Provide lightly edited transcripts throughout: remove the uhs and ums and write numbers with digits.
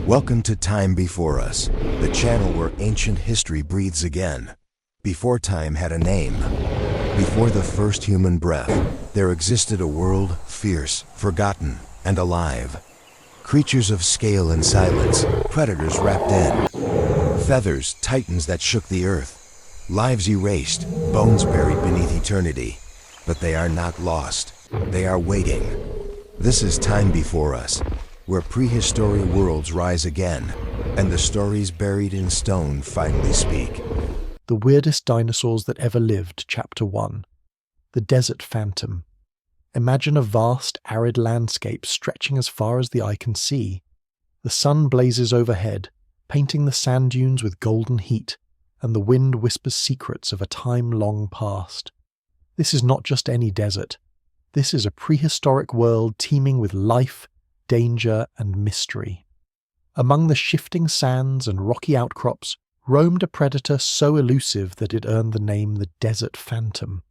Welcome to Time Before Us, the channel where ancient history breathes again. Before time had a name, before the first human breath, there existed a world fierce, forgotten, and alive. Creatures of scale and silence, predators wrapped in. Feathers, titans that shook the earth. Lives erased, bones buried beneath eternity. But they are not lost. They are waiting. This is Time Before Us, where prehistoric worlds rise again, and the stories buried in stone finally speak. The Weirdest Dinosaurs That Ever Lived, Chapter 1. The Desert Phantom. Imagine a vast, arid landscape stretching as far as the eye can see. The sun blazes overhead, painting the sand dunes with golden heat, and the wind whispers secrets of a time long past. This is not just any desert. This is a prehistoric world teeming with life, danger, and mystery. Among the shifting sands and rocky outcrops roamed a predator so elusive that it earned the name the Desert Phantom.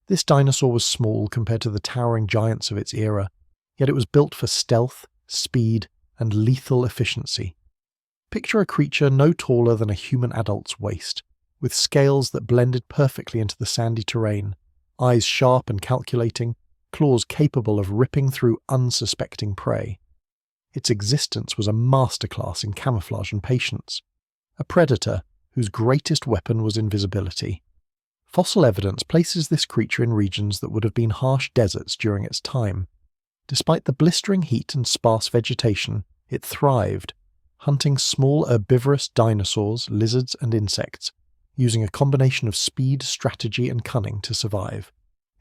This dinosaur was small compared to the towering giants of its era, yet it was built for stealth, speed, and lethal efficiency. Picture a creature no taller than a human adult's waist, with scales that blended perfectly into the sandy terrain, eyes sharp and calculating, claws capable of ripping through unsuspecting prey. Its existence was a masterclass in camouflage and patience, a predator whose greatest weapon was invisibility. Fossil evidence places this creature in regions that would have been harsh deserts during its time. Despite the blistering heat and sparse vegetation, it thrived, hunting small herbivorous dinosaurs, lizards, and insects, using a combination of speed, strategy, and cunning to survive.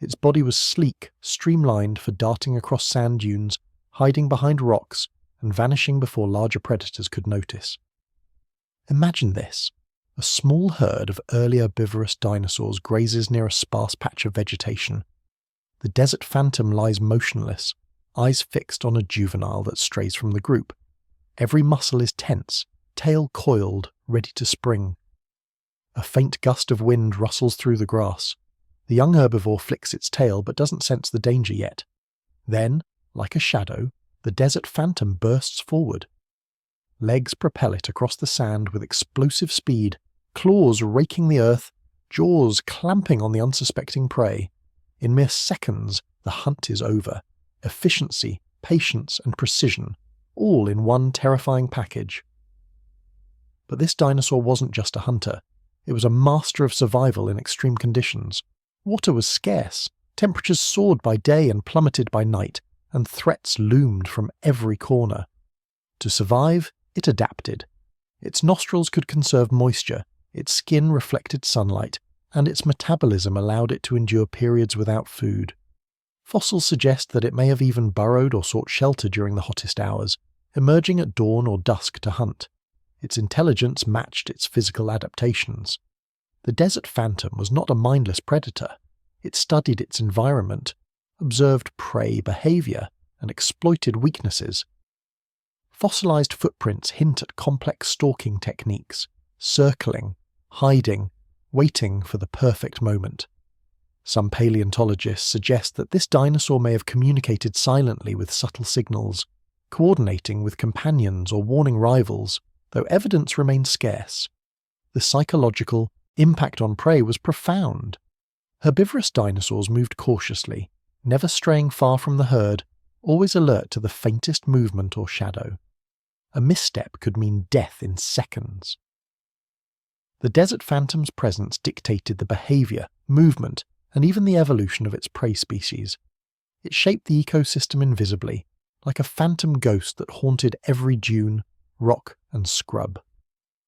Its body was sleek, streamlined for darting across sand dunes, hiding behind rocks, and vanishing before larger predators could notice. Imagine this. A small herd of early herbivorous dinosaurs grazes near a sparse patch of vegetation. The Desert Phantom lies motionless, eyes fixed on a juvenile that strays from the group. Every muscle is tense, tail coiled, ready to spring. A faint gust of wind rustles through the grass. The young herbivore flicks its tail but doesn't sense the danger yet. Then, like a shadow, the Desert Phantom bursts forward. Legs propel it across the sand with explosive speed, claws raking the earth, jaws clamping on the unsuspecting prey. In mere seconds, the hunt is over. Efficiency, patience, and precision, all in one terrifying package. But this dinosaur wasn't just a hunter. It was a master of survival in extreme conditions. Water was scarce, temperatures soared by day and plummeted by night, and threats loomed from every corner. To survive, it adapted. Its nostrils could conserve moisture, its skin reflected sunlight, and its metabolism allowed it to endure periods without food. Fossils suggest that it may have even burrowed or sought shelter during the hottest hours, emerging at dawn or dusk to hunt. Its intelligence matched its physical adaptations. The Desert Phantom was not a mindless predator. It studied its environment, observed prey behavior, and exploited weaknesses. Fossilized footprints hint at complex stalking techniques, circling, hiding, waiting for the perfect moment. Some paleontologists suggest that this dinosaur may have communicated silently with subtle signals, coordinating with companions or warning rivals, though evidence remains scarce. The psychological impact on prey was profound. Herbivorous dinosaurs moved cautiously, never straying far from the herd, always alert to the faintest movement or shadow. A misstep could mean death in seconds. The Desert Phantom's presence dictated the behavior, movement, and even the evolution of its prey species. It shaped the ecosystem invisibly, like a phantom ghost that haunted every dune, rock, and scrub.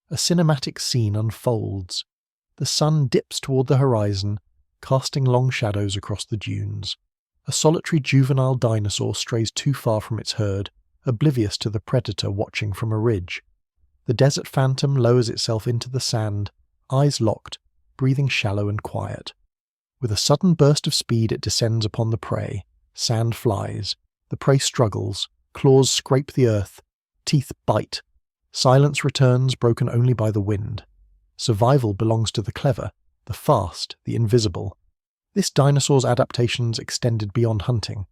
A cinematic scene unfolds. The sun dips toward the horizon, casting long shadows across the dunes. A solitary juvenile dinosaur strays too far from its herd, oblivious to the predator watching from a ridge. The Desert Phantom lowers itself into the sand, eyes locked, breathing shallow and quiet. With a sudden burst of speed it descends upon the prey. Sand flies. The prey struggles. Claws scrape the earth. Teeth bite. Silence returns, broken only by the wind. Survival belongs to the clever, the fast, the invisible. This dinosaur's adaptations extended beyond hunting.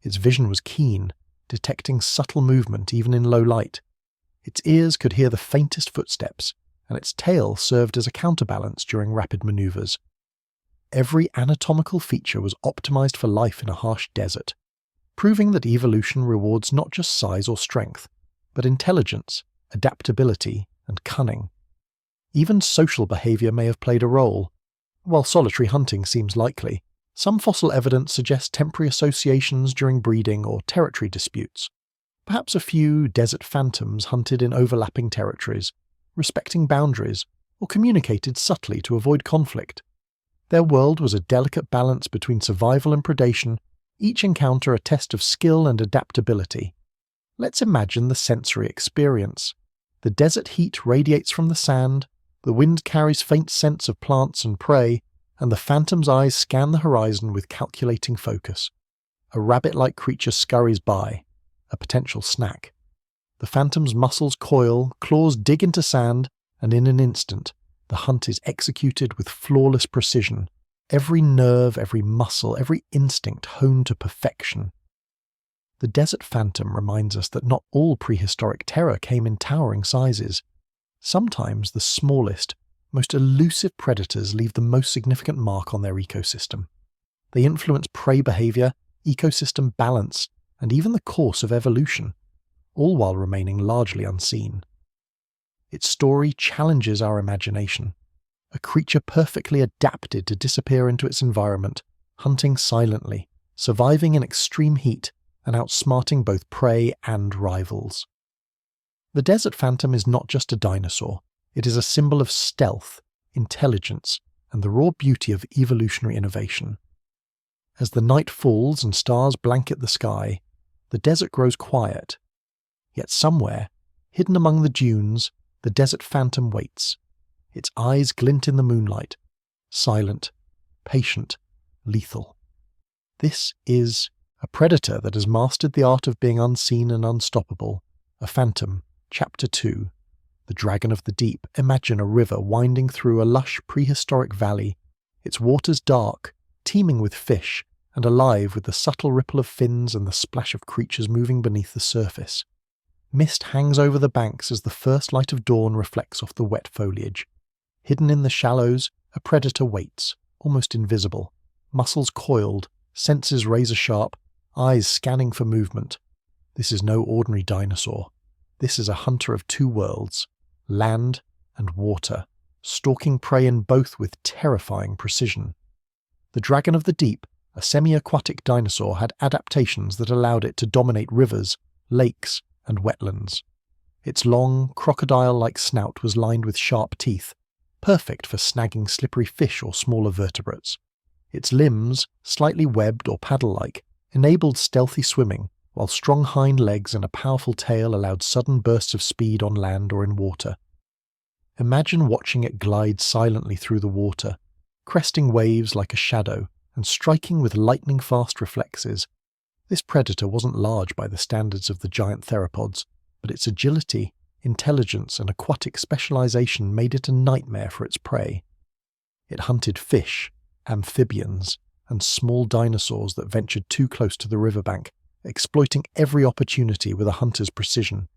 Its vision was keen, detecting subtle movement even in low light. Its ears could hear the faintest footsteps, and its tail served as a counterbalance during rapid maneuvers. Every anatomical feature was optimized for life in a harsh desert, proving that evolution rewards not just size or strength, but intelligence, adaptability, and cunning. Even social behavior may have played a role. While solitary hunting seems likely, some fossil evidence suggests temporary associations during breeding or territory disputes. Perhaps a few desert phantoms hunted in overlapping territories, respecting boundaries, or communicated subtly to avoid conflict. Their world was a delicate balance between survival and predation, each encounter a test of skill and adaptability. Let's imagine the sensory experience. The desert heat radiates from the sand, the wind carries faint scents of plants and prey, and the phantom's eyes scan the horizon with calculating focus. A rabbit-like creature scurries by, a potential snack. The phantom's muscles coil, claws dig into sand, and in an instant, the hunt is executed with flawless precision. Every nerve, every muscle, every instinct honed to perfection. The desert phantom reminds us that not all prehistoric terror came in towering sizes. Sometimes the smallest, most elusive predators leave the most significant mark on their ecosystem. They influence prey behavior, ecosystem balance, and even the course of evolution, all while remaining largely unseen. Its story challenges our imagination. A creature perfectly adapted to disappear into its environment, hunting silently, surviving in extreme heat, and outsmarting both prey and rivals. The desert phantom is not just a dinosaur, it is a symbol of stealth, intelligence, and the raw beauty of evolutionary innovation. As the night falls and stars blanket the sky, the desert grows quiet. Yet somewhere, hidden among the dunes, the desert phantom waits. Its eyes glint in the moonlight, silent, patient, lethal. This is a predator that has mastered the art of being unseen and unstoppable, a phantom. Chapter 2. The Dragon of the Deep. Imagine a river winding through a lush prehistoric valley, its waters dark, teeming with fish, and alive with the subtle ripple of fins and the splash of creatures moving beneath the surface. Mist hangs over the banks as the first light of dawn reflects off the wet foliage. Hidden in the shallows, a predator waits, almost invisible, muscles coiled, senses razor-sharp, eyes scanning for movement. This is no ordinary dinosaur. This is a hunter of two worlds, land and water, stalking prey in both with terrifying precision. The Dragon of the Deep, a semi-aquatic dinosaur, had adaptations that allowed it to dominate rivers, lakes, and wetlands. Its long, crocodile-like snout was lined with sharp teeth, perfect for snagging slippery fish or smaller vertebrates. Its limbs, slightly webbed or paddle-like, enabled stealthy swimming, while strong hind legs and a powerful tail allowed sudden bursts of speed on land or in water. Imagine watching it glide silently through the water, cresting waves like a shadow and striking with lightning-fast reflexes. This predator wasn't large by the standards of the giant theropods, but its agility, intelligence, and aquatic specialization made it a nightmare for its prey. It hunted fish, amphibians, and small dinosaurs that ventured too close to the riverbank, exploiting every opportunity with a hunter's precision.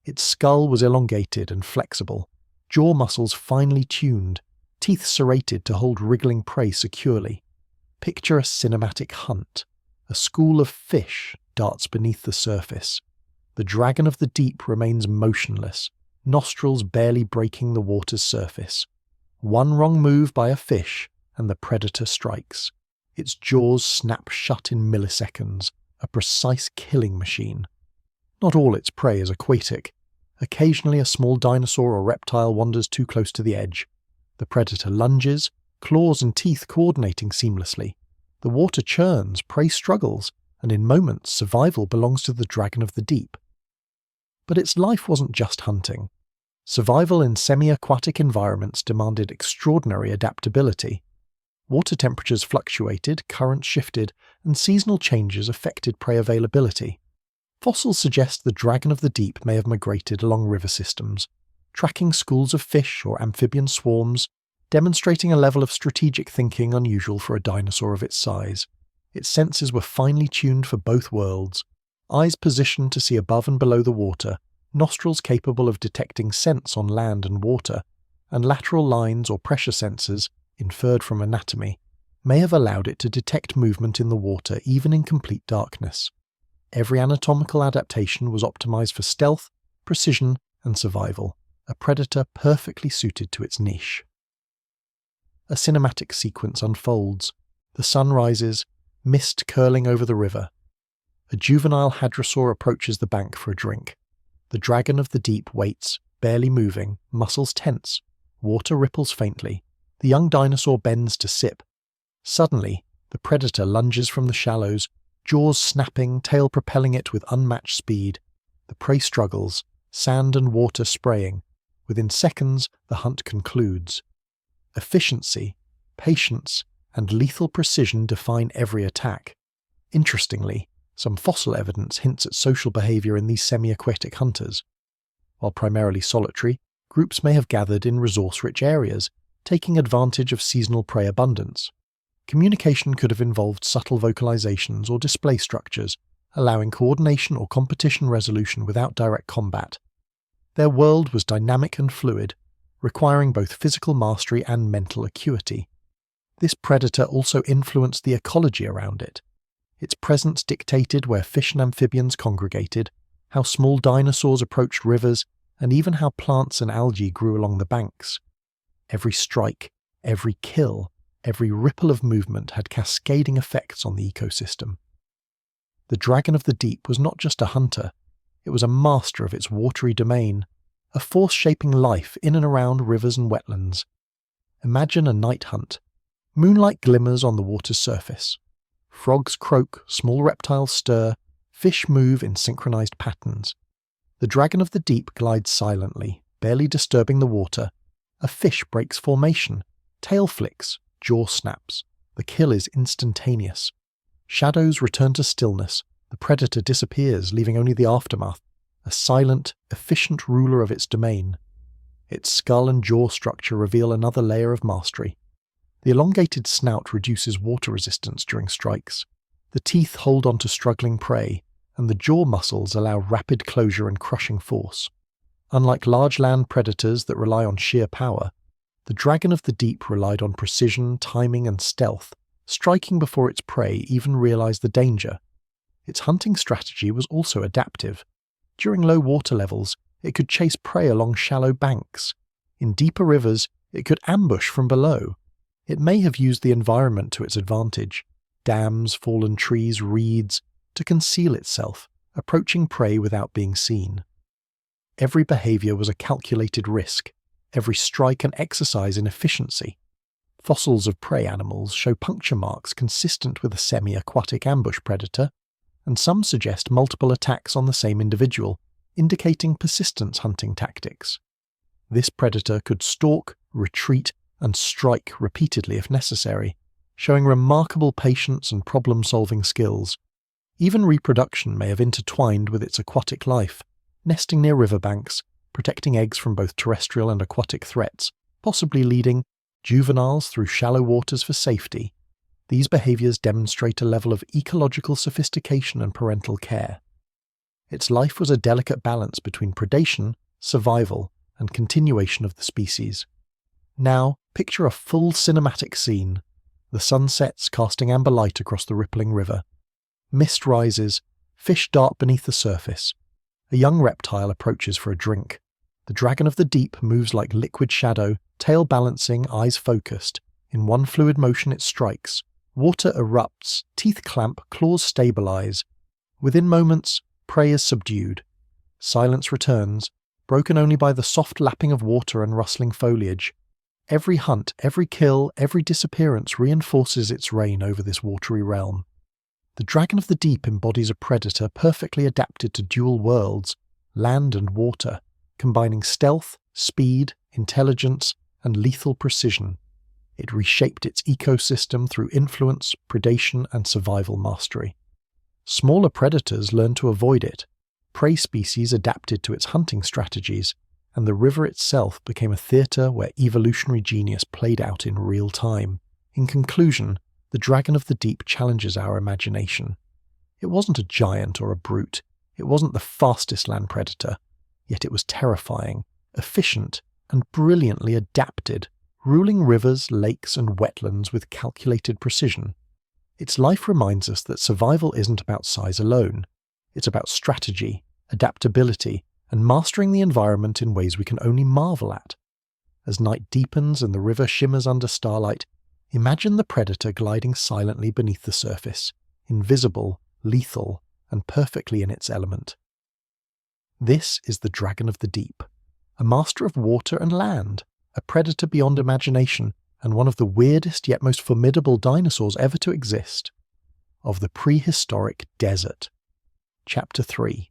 Its skull was elongated and flexible, jaw muscles finely tuned, teeth serrated to hold wriggling prey securely. Picture a cinematic hunt. A school of fish darts beneath the surface. The Dragon of the Deep remains motionless, nostrils barely breaking the water's surface. One wrong move by a fish, and the predator strikes. Its jaws snap shut in milliseconds, a precise killing machine. Not all its prey is aquatic. Occasionally a small dinosaur or reptile wanders too close to the edge. The predator lunges, claws and teeth coordinating seamlessly. The water churns, prey struggles, and in moments survival belongs to the Dragon of the Deep. But its life wasn't just hunting. Survival in semi-aquatic environments demanded extraordinary adaptability. Water temperatures fluctuated, currents shifted, and seasonal changes affected prey availability. Fossils suggest the Dragon of the Deep may have migrated along river systems, tracking schools of fish or amphibian swarms, demonstrating a level of strategic thinking unusual for a dinosaur of its size. Its senses were finely tuned for both worlds, eyes positioned to see above and below the water, nostrils capable of detecting scents on land and water, and lateral lines or pressure sensors, inferred from anatomy, may have allowed it to detect movement in the water even in complete darkness. Every anatomical adaptation was optimized for stealth, precision, and survival, a predator perfectly suited to its niche. A cinematic sequence unfolds. The sun rises, mist curling over the river. A juvenile hadrosaur approaches the bank for a drink. The dragon of the deep waits, barely moving, muscles tense. Water ripples faintly. The young dinosaur bends to sip. Suddenly, the predator lunges from the shallows, jaws snapping, tail propelling it with unmatched speed. The prey struggles, sand and water spraying. Within seconds, the hunt concludes. Efficiency, patience, and lethal precision define every attack. Interestingly, some fossil evidence hints at social behavior in these semi-aquatic hunters. While primarily solitary, groups may have gathered in resource-rich areas, taking advantage of seasonal prey abundance. Communication could have involved subtle vocalizations or display structures, allowing coordination or competition resolution without direct combat. Their world was dynamic and fluid, requiring both physical mastery and mental acuity. This predator also influenced the ecology around it. Its presence dictated where fish and amphibians congregated, how small dinosaurs approached rivers, and even how plants and algae grew along the banks. Every strike, every kill, every ripple of movement had cascading effects on the ecosystem. The dragon of the deep was not just a hunter, it was a master of its watery domain, a force shaping life in and around rivers and wetlands. Imagine a night hunt. Moonlight glimmers on the water's surface. Frogs croak, small reptiles stir, fish move in synchronized patterns. The dragon of the deep glides silently, barely disturbing the water. A fish breaks formation, tail flicks, jaw snaps. The kill is instantaneous. Shadows return to stillness. The predator disappears, leaving only the aftermath, a silent, efficient ruler of its domain. Its skull and jaw structure reveal another layer of mastery. The elongated snout reduces water resistance during strikes. The teeth hold onto struggling prey, and the jaw muscles allow rapid closure and crushing force. Unlike large land predators that rely on sheer power, the dragon of the deep relied on precision, timing, and stealth, striking before its prey even realized the danger. Its hunting strategy was also adaptive. During low water levels, it could chase prey along shallow banks. In deeper rivers, it could ambush from below. It may have used the environment to its advantage, dams, fallen trees, reeds, to conceal itself, approaching prey without being seen. Every behavior was a calculated risk, every strike an exercise in efficiency. Fossils of prey animals show puncture marks consistent with a semi-aquatic ambush predator, and some suggest multiple attacks on the same individual, indicating persistence hunting tactics. This predator could stalk, retreat, and strike repeatedly if necessary, showing remarkable patience and problem-solving skills. Even reproduction may have intertwined with its aquatic life, nesting near riverbanks, protecting eggs from both terrestrial and aquatic threats, possibly leading juveniles through shallow waters for safety. These behaviors demonstrate a level of ecological sophistication and parental care. Its life was a delicate balance between predation, survival, and continuation of the species. Now, picture a full cinematic scene. The sun sets, casting amber light across the rippling river. Mist rises, fish dart beneath the surface. A young reptile approaches for a drink. The dragon of the deep moves like liquid shadow, tail balancing, eyes focused. In one fluid motion it strikes. Water erupts, teeth clamp, claws stabilize. Within moments, prey is subdued. Silence returns, broken only by the soft lapping of water and rustling foliage. Every hunt, every kill, every disappearance reinforces its reign over this watery realm. The dragon of the deep embodies a predator perfectly adapted to dual worlds, land and water, combining stealth, speed, intelligence, and lethal precision. It reshaped its ecosystem through influence, predation, and survival mastery. Smaller predators learned to avoid it. Prey species adapted to its hunting strategies, and the river itself became a theatre where evolutionary genius played out in real time. In conclusion, the dragon of the deep challenges our imagination. It wasn't a giant or a brute. It wasn't the fastest land predator. yet it was terrifying, efficient, and brilliantly adapted, ruling rivers, lakes, and wetlands with calculated precision. Its life reminds us that survival isn't about size alone. It's about strategy, adaptability, and mastering the environment in ways we can only marvel at. As night deepens and the river shimmers under starlight, imagine the predator gliding silently beneath the surface, invisible, lethal, and perfectly in its element. This is the dragon of the deep, a master of water and land, a predator beyond imagination, and one of the weirdest yet most formidable dinosaurs ever to exist. Of the prehistoric desert. Chapter 3.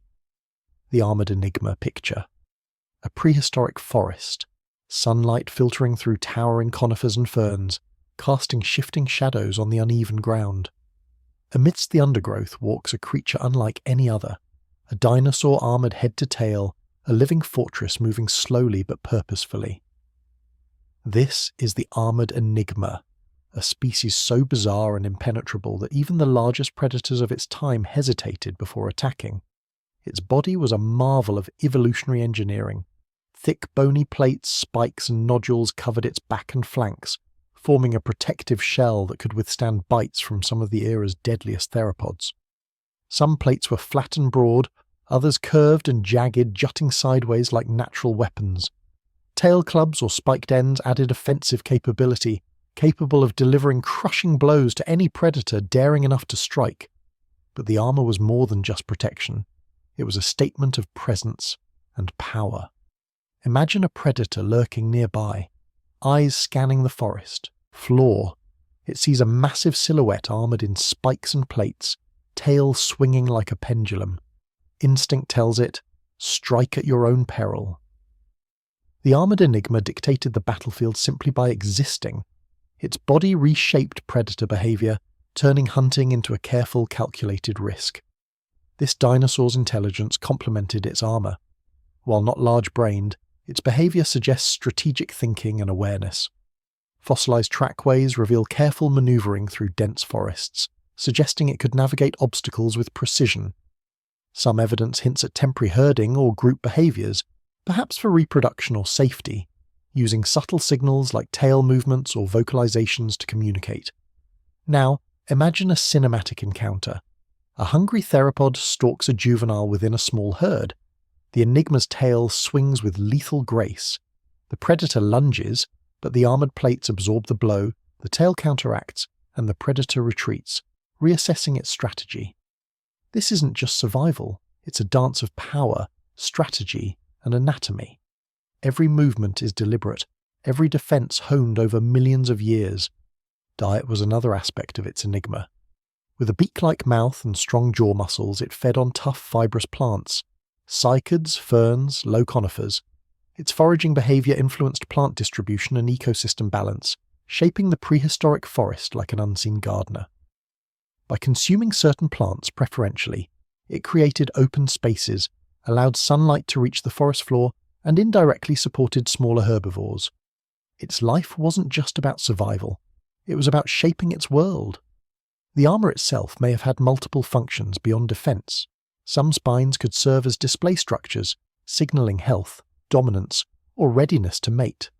The Armored Enigma Picture. A prehistoric forest, sunlight filtering through towering conifers and ferns, casting shifting shadows on the uneven ground. Amidst the undergrowth walks a creature unlike any other, a dinosaur armored head to tail, a living fortress moving slowly but purposefully. This is the Armored Enigma, a species so bizarre and impenetrable that even the largest predators of its time hesitated before attacking. Its body was a marvel of evolutionary engineering. Thick bony plates, spikes, and nodules covered its back and flanks, forming a protective shell that could withstand bites from some of the era's deadliest theropods. Some plates were flat and broad, others curved and jagged, jutting sideways like natural weapons. Tail clubs or spiked ends added offensive capability, capable of delivering crushing blows to any predator daring enough to strike. But the armor was more than just protection. It was a statement of presence and power. Imagine a predator lurking nearby, eyes scanning the forest, floor. It sees a massive silhouette armored in spikes and plates, tail swinging like a pendulum. Instinct tells it, strike at your own peril. The Armored Enigma dictated the battlefield simply by existing. Its body reshaped predator behavior, turning hunting into a careful, calculated risk. This dinosaur's intelligence complemented its armor. While not large-brained, its behavior suggests strategic thinking and awareness. Fossilized trackways reveal careful maneuvering through dense forests, suggesting it could navigate obstacles with precision. Some evidence hints at temporary herding or group behaviors, perhaps for reproduction or safety, using subtle signals like tail movements or vocalizations to communicate. Now, imagine a cinematic encounter. A hungry theropod stalks a juvenile within a small herd. The Enigma's tail swings with lethal grace. The predator lunges, but the armored plates absorb the blow, the tail counteracts, and the predator retreats, reassessing its strategy. This isn't just survival, it's a dance of power, strategy, and anatomy. Every movement is deliberate, every defense honed over millions of years. Diet was another aspect of its enigma. With a beak-like mouth and strong jaw muscles, it fed on tough, fibrous plants, cycads, ferns, low conifers. Its foraging behavior influenced plant distribution and ecosystem balance, shaping the prehistoric forest like an unseen gardener. By consuming certain plants preferentially, it created open spaces, allowed sunlight to reach the forest floor, and indirectly supported smaller herbivores. Its life wasn't just about survival, it was about shaping its world. The armor itself may have had multiple functions beyond defense. Some spines could serve as display structures, signaling health, dominance, or readiness to mate.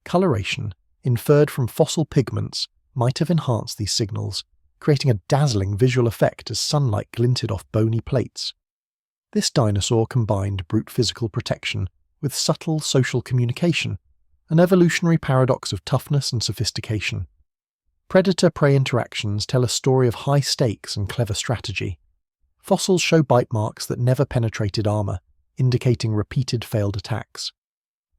Coloration, inferred from fossil pigments, might have enhanced these signals, creating a dazzling visual effect as sunlight glinted off bony plates. This dinosaur combined brute physical protection with subtle social communication, an evolutionary paradox of toughness and sophistication. Predator-prey interactions tell a story of high stakes and clever strategy. Fossils show bite marks that never penetrated armor, indicating repeated failed attacks.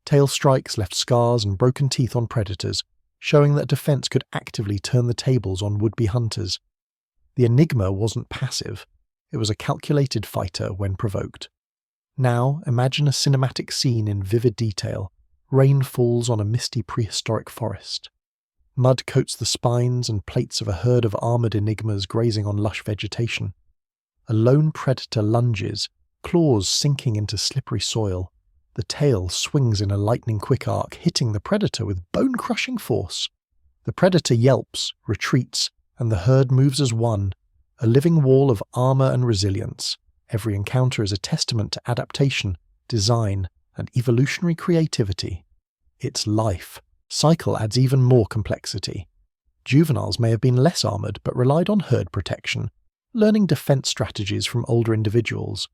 Tail strikes left scars and broken teeth on predators, showing that defense could actively turn the tables on would-be hunters. The Enigma wasn't passive. It was a calculated fighter when provoked. Now, imagine a cinematic scene in vivid detail. Rain falls on a misty prehistoric forest. Mud coats the spines and plates of a herd of armored enigmas grazing on lush vegetation. A lone predator lunges, claws sinking into slippery soil. The tail swings in a lightning-quick arc, hitting the predator with bone-crushing force. The predator yelps, retreats, and the herd moves as one, a living wall of armor and resilience. Every encounter is a testament to adaptation, design, and evolutionary creativity. Its life cycle adds even more complexity. Juveniles may have been less armoured but relied on herd protection, learning defence strategies from older individuals.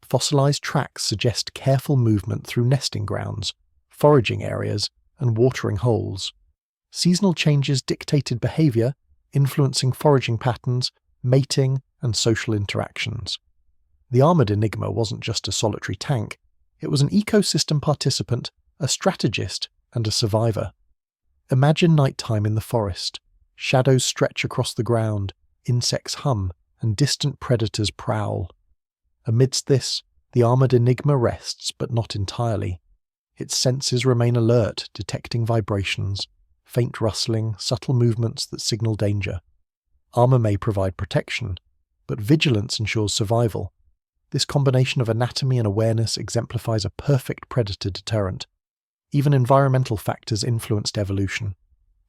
Fossilised tracks suggest careful movement through nesting grounds, foraging areas, and watering holes. Seasonal changes dictated behaviour, influencing foraging patterns, mating, and social interactions. The armoured enigma wasn't just a solitary tank, it was an ecosystem participant, a strategist, and a survivor. Imagine nighttime in the forest. Shadows stretch across the ground, insects hum, and distant predators prowl. Amidst this, the armoured enigma rests, but not entirely. Its senses remain alert, detecting vibrations, faint rustling, subtle movements that signal danger. Armour may provide protection, but vigilance ensures survival. This combination of anatomy and awareness exemplifies a perfect predator deterrent. Even environmental factors influenced evolution.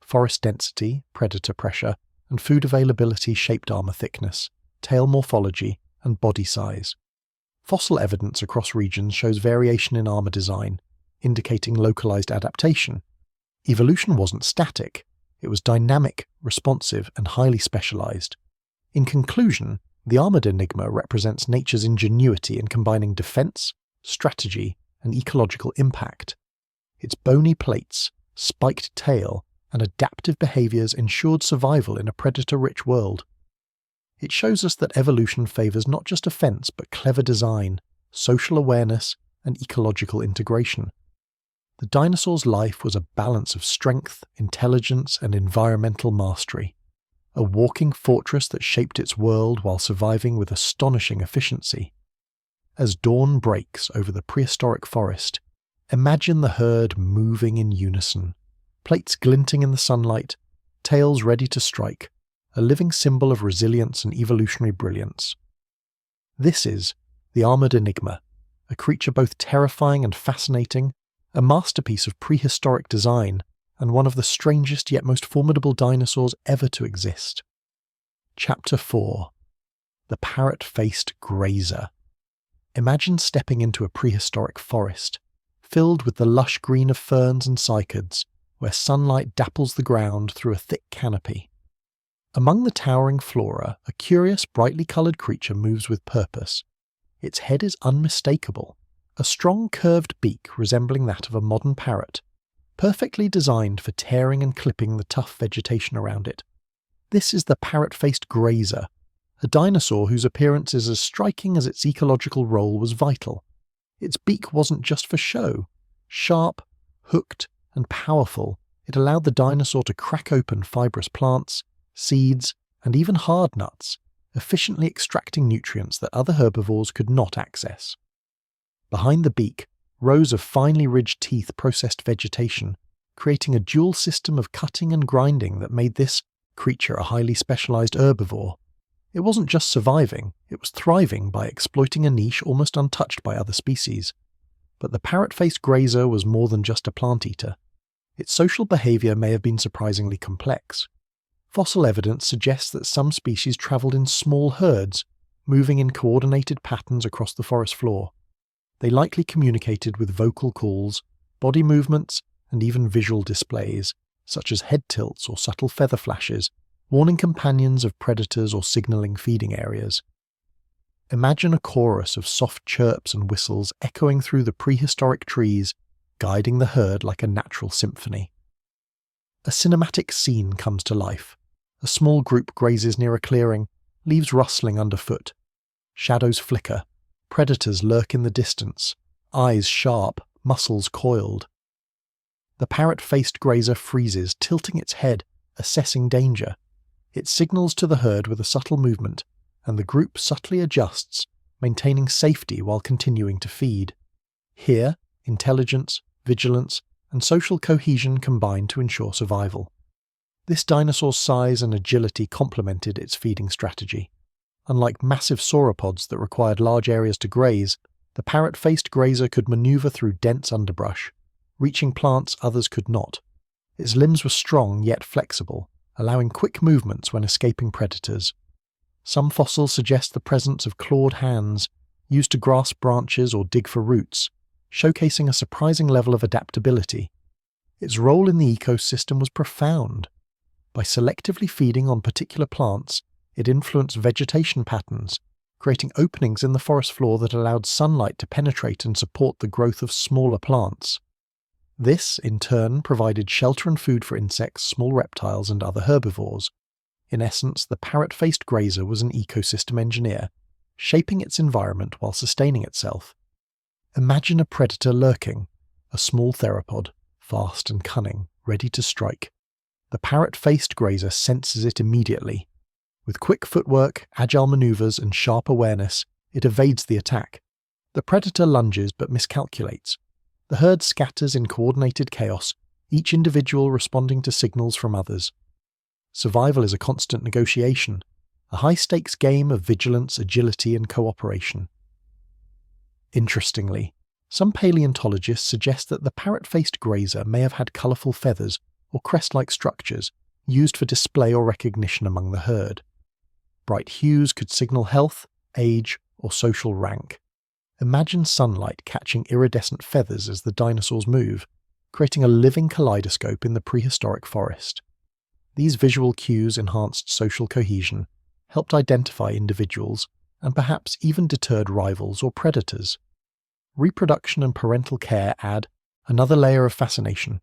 Forest density, predator pressure, and food availability shaped armour thickness, tail morphology, and body size. Fossil evidence across regions shows variation in armour design, indicating localised adaptation. Evolution wasn't static, it was dynamic, responsive, and highly specialised. In conclusion, the armoured enigma represents nature's ingenuity in combining defence, strategy, and ecological impact. Its bony plates, spiked tail, and adaptive behaviours ensured survival in a predator-rich world. It shows us that evolution favours not just offence but clever design, social awareness, and ecological integration. The dinosaur's life was a balance of strength, intelligence, and environmental mastery. A walking fortress that shaped its world while surviving with astonishing efficiency. As dawn breaks over the prehistoric forest, imagine the herd moving in unison, plates glinting in the sunlight, tails ready to strike, a living symbol of resilience and evolutionary brilliance. This is the armoured enigma, a creature both terrifying and fascinating, a masterpiece of prehistoric design, and one of the strangest yet most formidable dinosaurs ever to exist. Chapter 4. The Parrot-Faced Grazer. Imagine stepping into a prehistoric forest, filled with the lush green of ferns and cycads, where sunlight dapples the ground through a thick canopy. Among the towering flora, a curious, brightly coloured creature moves with purpose. Its head is unmistakable, a strong curved beak resembling that of a modern parrot, perfectly designed for tearing and clipping the tough vegetation around it. This is the parrot-faced grazer, a dinosaur whose appearance is as striking as its ecological role was vital. Its beak wasn't just for show. Sharp, hooked, and powerful, it allowed the dinosaur to crack open fibrous plants, seeds, and even hard nuts, efficiently extracting nutrients that other herbivores could not access. Behind the beak, rows of finely ridged teeth processed vegetation, creating a dual system of cutting and grinding that made this creature a highly specialized herbivore. It wasn't just surviving, it was thriving by exploiting a niche almost untouched by other species. But the parrot-faced grazer was more than just a plant eater. Its social behavior may have been surprisingly complex. Fossil evidence suggests that some species traveled in small herds, moving in coordinated patterns across the forest floor. They likely communicated with vocal calls, body movements, and even visual displays, such as head tilts or subtle feather flashes, warning companions of predators or signaling feeding areas. Imagine a chorus of soft chirps and whistles echoing through the prehistoric trees, guiding the herd like a natural symphony. A cinematic scene comes to life. A small group grazes near a clearing, leaves rustling underfoot. Shadows flicker. Predators lurk in the distance, eyes sharp, muscles coiled. The parrot-faced grazer freezes, tilting its head, assessing danger. It signals to the herd with a subtle movement, and the group subtly adjusts, maintaining safety while continuing to feed. Here, intelligence, vigilance, and social cohesion combine to ensure survival. This dinosaur's size and agility complemented its feeding strategy. Unlike massive sauropods that required large areas to graze, the parrot-faced grazer could maneuver through dense underbrush, reaching plants others could not. Its limbs were strong yet flexible, allowing quick movements when escaping predators. Some fossils suggest the presence of clawed hands, used to grasp branches or dig for roots, showcasing a surprising level of adaptability. Its role in the ecosystem was profound. By selectively feeding on particular plants, it influenced vegetation patterns, creating openings in the forest floor that allowed sunlight to penetrate and support the growth of smaller plants. This, in turn, provided shelter and food for insects, small reptiles, and other herbivores. In essence, the parrot-faced grazer was an ecosystem engineer, shaping its environment while sustaining itself. Imagine a predator lurking, a small theropod, fast and cunning, ready to strike. The parrot-faced grazer senses it immediately. With quick footwork, agile maneuvers, and sharp awareness, it evades the attack. The predator lunges but miscalculates. The herd scatters in coordinated chaos, each individual responding to signals from others. Survival is a constant negotiation, a high-stakes game of vigilance, agility, and cooperation. Interestingly, some paleontologists suggest that the parrot-faced grazer may have had colourful feathers or crest-like structures used for display or recognition among the herd. Bright hues could signal health, age, or social rank. Imagine sunlight catching iridescent feathers as the dinosaurs move, creating a living kaleidoscope in the prehistoric forest. These visual cues enhanced social cohesion, helped identify individuals, and perhaps even deterred rivals or predators. Reproduction and parental care add another layer of fascination.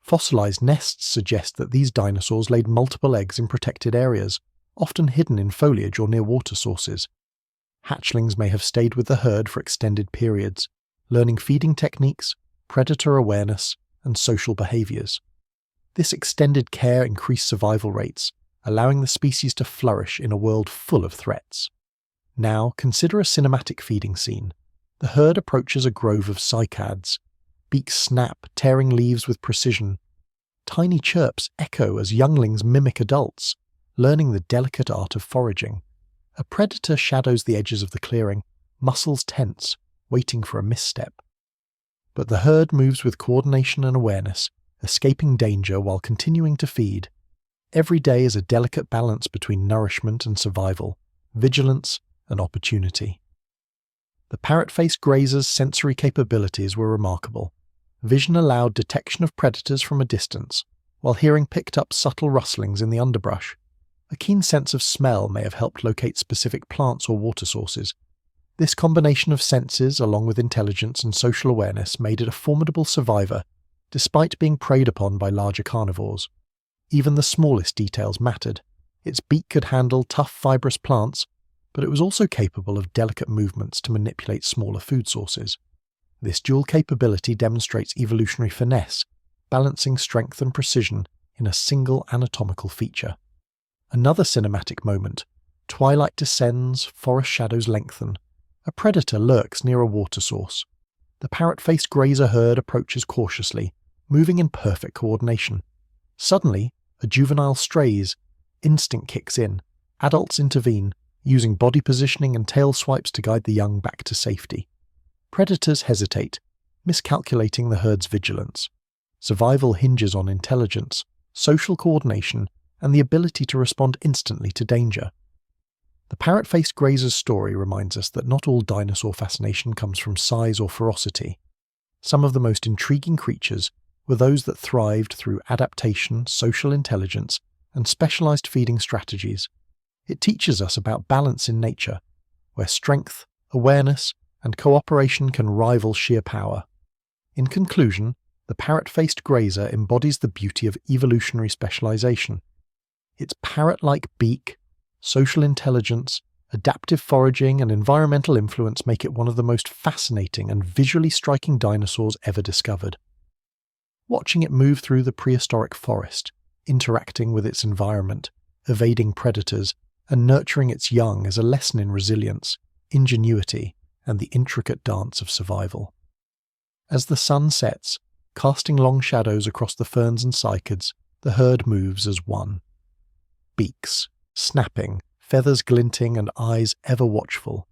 Fossilized nests suggest that these dinosaurs laid multiple eggs in protected areas, often hidden in foliage or near water sources. Hatchlings may have stayed with the herd for extended periods, learning feeding techniques, predator awareness, and social behaviors. This extended care increased survival rates, allowing the species to flourish in a world full of threats. Now, consider a cinematic feeding scene. The herd approaches a grove of cycads. Beaks snap, tearing leaves with precision. Tiny chirps echo as younglings mimic adults, learning the delicate art of foraging. A predator shadows the edges of the clearing, muscles tense, waiting for a misstep. But the herd moves with coordination and awareness, escaping danger while continuing to feed. Every day is a delicate balance between nourishment and survival, vigilance and opportunity. The parrot-faced grazer's sensory capabilities were remarkable. Vision allowed detection of predators from a distance, while hearing picked up subtle rustlings in the underbrush. A keen sense of smell may have helped locate specific plants or water sources. This combination of senses, along with intelligence and social awareness, made it a formidable survivor, despite being preyed upon by larger carnivores. Even the smallest details mattered. Its beak could handle tough, fibrous plants, but it was also capable of delicate movements to manipulate smaller food sources. This dual capability demonstrates evolutionary finesse, balancing strength and precision in a single anatomical feature. Another cinematic moment. Twilight descends, forest shadows lengthen. A predator lurks near a water source. The parrot-faced grazer herd approaches cautiously, moving in perfect coordination. Suddenly, a juvenile strays. Instinct kicks in. Adults intervene, using body positioning and tail swipes to guide the young back to safety. Predators hesitate, miscalculating the herd's vigilance. Survival hinges on intelligence, social coordination, and the ability to respond instantly to danger. The parrot-faced grazer's story reminds us that not all dinosaur fascination comes from size or ferocity. Some of the most intriguing creatures were those that thrived through adaptation, social intelligence, and specialized feeding strategies. It teaches us about balance in nature, where strength, awareness, and cooperation can rival sheer power. In conclusion, the parrot-faced grazer embodies the beauty of evolutionary specialization. Its parrot-like beak, social intelligence, adaptive foraging, and environmental influence make it one of the most fascinating and visually striking dinosaurs ever discovered. Watching it move through the prehistoric forest, interacting with its environment, evading predators, and nurturing its young is a lesson in resilience, ingenuity, and the intricate dance of survival. As the sun sets, casting long shadows across the ferns and cycads, the herd moves as one. Beaks, snapping, feathers glinting, and eyes ever watchful.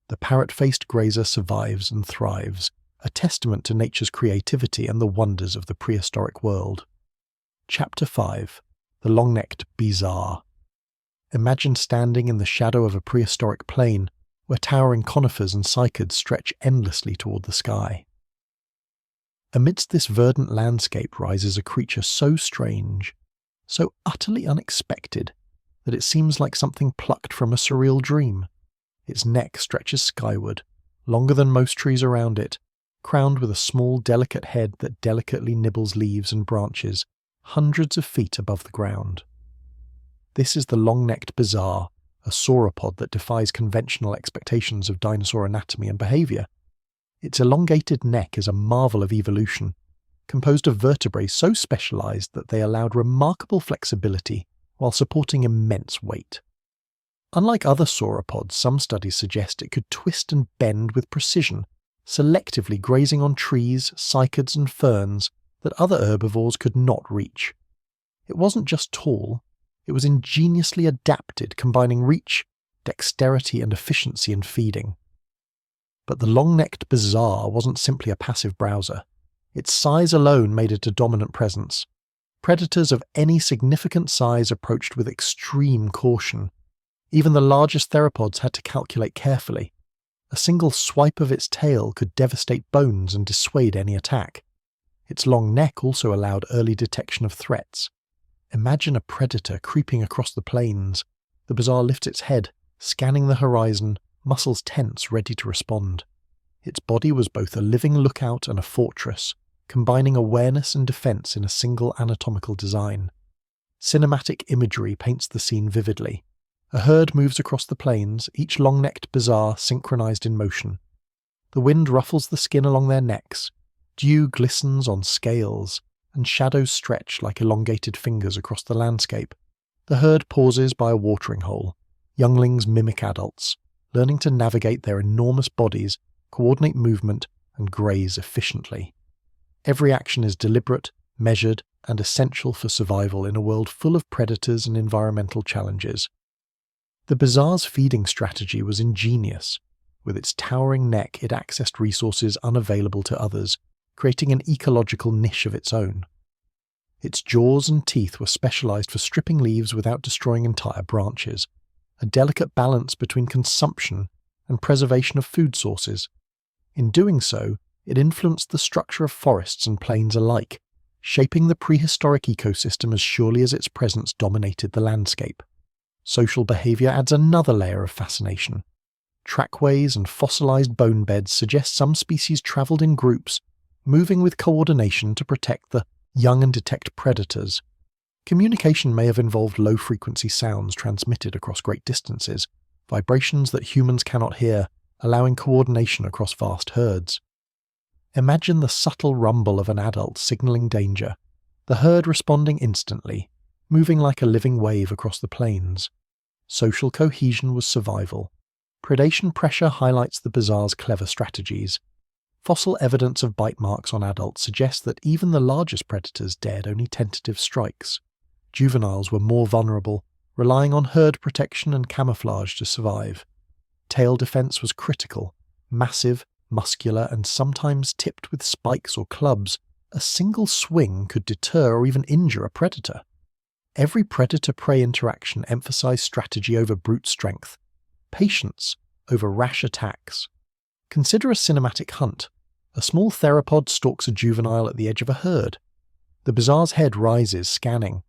The parrot-faced grazer survives and thrives, a testament to nature's creativity and the wonders of the prehistoric world. Chapter 5. The Long-Necked Bizarre. Imagine standing in the shadow of a prehistoric plain, where towering conifers and cycads stretch endlessly toward the sky. Amidst this verdant landscape rises a creature so strange, so utterly unexpected, that it seems like something plucked from a surreal dream. Its neck stretches skyward, longer than most trees around it, crowned with a small, delicate head that delicately nibbles leaves and branches, hundreds of feet above the ground. This is the long-necked bizarre, a sauropod that defies conventional expectations of dinosaur anatomy and behavior. Its elongated neck is a marvel of evolution, composed of vertebrae so specialized that they allowed remarkable flexibility while supporting immense weight. Unlike other sauropods, some studies suggest it could twist and bend with precision, selectively grazing on trees, cycads and ferns that other herbivores could not reach. It wasn't just tall, it was ingeniously adapted, combining reach, dexterity and efficiency in feeding. But the long-necked bizarre wasn't simply a passive browser. Its size alone made it a dominant presence. Predators of any significant size approached with extreme caution. Even the largest theropods had to calculate carefully. A single swipe of its tail could devastate bones and dissuade any attack. Its long neck also allowed early detection of threats. Imagine a predator creeping across the plains. The bizarre lifts its head, scanning the horizon, muscles tense, ready to respond. Its body was both a living lookout and a fortress, combining awareness and defense in a single anatomical design. Cinematic imagery paints the scene vividly. A herd moves across the plains, each long-necked bizarre synchronized in motion. The wind ruffles the skin along their necks, dew glistens on scales, and shadows stretch like elongated fingers across the landscape. The herd pauses by a watering hole. Younglings mimic adults, learning to navigate their enormous bodies, coordinate movement, and graze efficiently. Every action is deliberate, measured, and essential for survival in a world full of predators and environmental challenges. The bizarre's feeding strategy was ingenious. With its towering neck, it accessed resources unavailable to others, creating an ecological niche of its own. Its jaws and teeth were specialized for stripping leaves without destroying entire branches, a delicate balance between consumption and preservation of food sources. In doing so, it influenced the structure of forests and plains alike, shaping the prehistoric ecosystem as surely as its presence dominated the landscape. Social behavior adds another layer of fascination. Trackways and fossilized bone beds suggest some species traveled in groups, moving with coordination to protect the young and detect predators. Communication may have involved low-frequency sounds transmitted across great distances, vibrations that humans cannot hear, allowing coordination across vast herds. Imagine the subtle rumble of an adult signaling danger, the herd responding instantly, moving like a living wave across the plains. Social cohesion was survival. Predation pressure highlights the bizarre's clever strategies. Fossil evidence of bite marks on adults suggests that even the largest predators dared only tentative strikes. Juveniles were more vulnerable, relying on herd protection and camouflage to survive. Tail defense was critical, massive, muscular, and sometimes tipped with spikes or clubs. A single swing could deter or even injure a predator. Every predator-prey interaction emphasized strategy over brute strength, patience over rash attacks. Consider a cinematic hunt. A small theropod stalks a juvenile at the edge of a herd. The bizarre's head rises, scanning.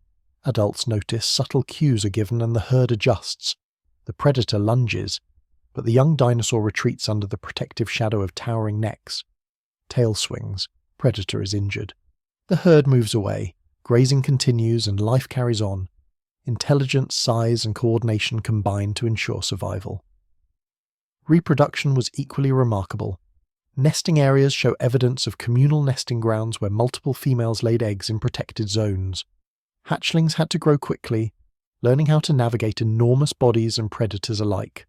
Adults notice, subtle cues are given, and the herd adjusts. The predator lunges, but the young dinosaur retreats under the protective shadow of towering necks. Tail swings. Predator is injured. The herd moves away. Grazing continues and life carries on. Intelligence, size, and coordination combine to ensure survival. Reproduction was equally remarkable. Nesting areas show evidence of communal nesting grounds where multiple females laid eggs in protected zones. Hatchlings had to grow quickly, learning how to navigate enormous bodies and predators alike.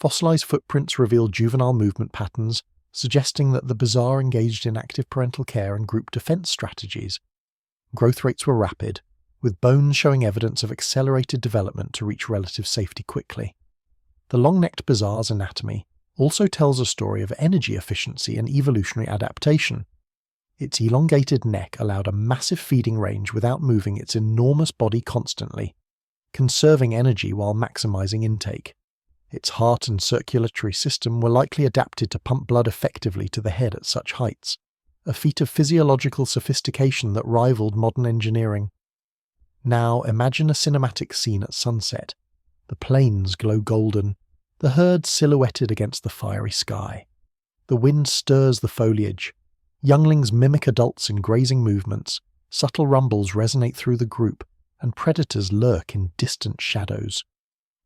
Fossilized footprints reveal juvenile movement patterns, suggesting that the bizarre engaged in active parental care and group defense strategies. Growth rates were rapid, with bones showing evidence of accelerated development to reach relative safety quickly. The long-necked bizarre's anatomy also tells a story of energy efficiency and evolutionary adaptation. Its elongated neck allowed a massive feeding range without moving its enormous body constantly, conserving energy while maximizing intake. Its heart and circulatory system were likely adapted to pump blood effectively to the head at such heights. a feat of physiological sophistication that rivaled modern engineering. Now imagine a cinematic scene at sunset. The plains glow golden, the herd silhouetted against the fiery sky. The wind stirs the foliage. Younglings mimic adults in grazing movements, subtle rumbles resonate through the group, and predators lurk in distant shadows.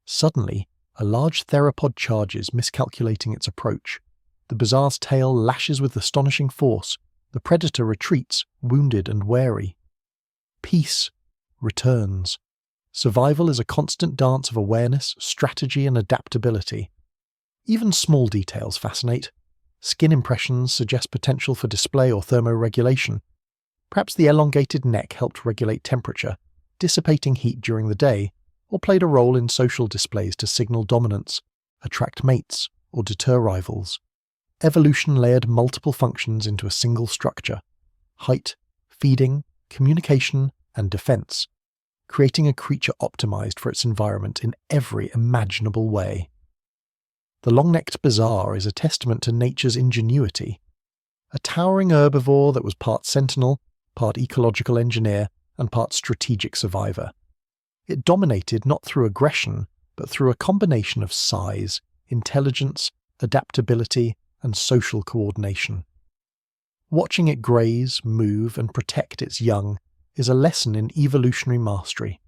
Suddenly, a large theropod charges, miscalculating its approach. The bazaar's tail lashes with astonishing force. The predator retreats, wounded and wary. Peace returns. Survival is a constant dance of awareness, strategy, and adaptability. Even small details fascinate. Skin impressions suggest potential for display or thermoregulation. Perhaps the elongated neck helped regulate temperature, dissipating heat during the day, or played a role in social displays to signal dominance, attract mates, or deter rivals. Evolution layered multiple functions into a single structure: height, feeding, communication, and defense, creating a creature optimized for its environment in every imaginable way. The long-necked bizarre is a testament to nature's ingenuity. A towering herbivore that was part sentinel, part ecological engineer, and part strategic survivor. It dominated not through aggression, but through a combination of size, intelligence, adaptability, and social coordination. Watching it graze, move, and protect its young is a lesson in evolutionary mastery,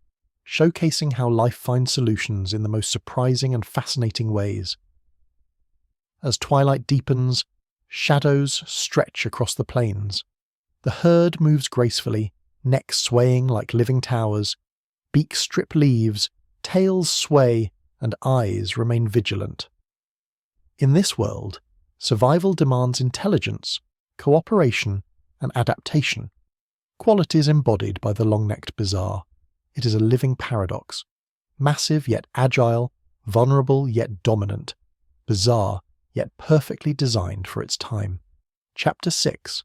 showcasing how life finds solutions in the most surprising and fascinating ways. As twilight deepens, shadows stretch across the plains. The herd moves gracefully, necks swaying like living towers, beaks strip leaves, tails sway, and eyes remain vigilant. In this world, survival demands intelligence, cooperation, and adaptation, qualities embodied by the long-necked bizarre. It is a living paradox. Massive yet agile, vulnerable yet dominant, bizarre yet perfectly designed for its time. Chapter 6.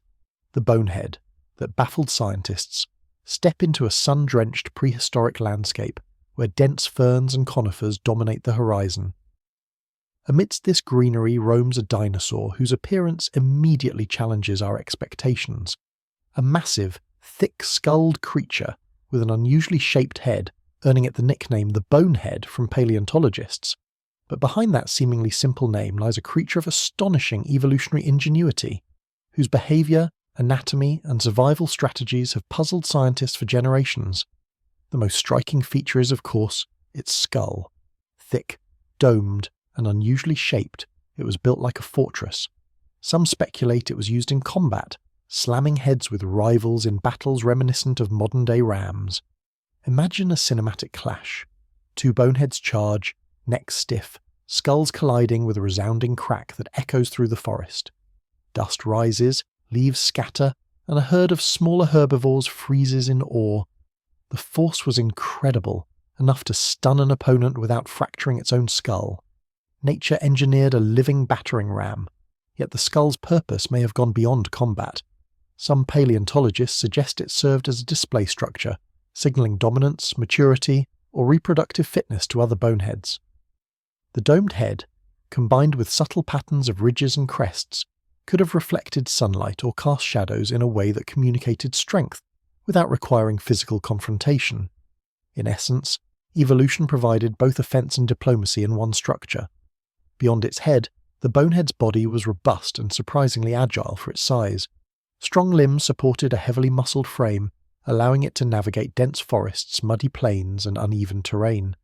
The Bonehead, that baffled scientists. Step into a sun-drenched prehistoric landscape where dense ferns and conifers dominate the horizon. Amidst this greenery roams a dinosaur whose appearance immediately challenges our expectations. A massive, thick-skulled creature with an unusually shaped head, earning it the nickname the Bonehead from paleontologists. But behind that seemingly simple name lies a creature of astonishing evolutionary ingenuity, whose behavior, anatomy, and survival strategies have puzzled scientists for generations. The most striking feature is, of course, its skull. Thick, domed, and unusually shaped, it was built like a fortress. Some speculate it was used in combat, slamming heads with rivals in battles reminiscent of modern-day rams. Imagine a cinematic clash. Two boneheads charge, necks stiff, skulls colliding with a resounding crack that echoes through the forest. Dust rises, leaves scatter, and a herd of smaller herbivores freezes in awe. The force was incredible, enough to stun an opponent without fracturing its own skull. Nature engineered a living battering ram, yet the skull's purpose may have gone beyond combat. Some paleontologists suggest it served as a display structure, signaling dominance, maturity, or reproductive fitness to other boneheads. The domed head, combined with subtle patterns of ridges and crests, could have reflected sunlight or cast shadows in a way that communicated strength without requiring physical confrontation. In essence, evolution provided both offense and diplomacy in one structure. Beyond its head, the bonehead's body was robust and surprisingly agile for its size. Strong limbs supported a heavily muscled frame, allowing it to navigate dense forests, muddy plains, and uneven terrain.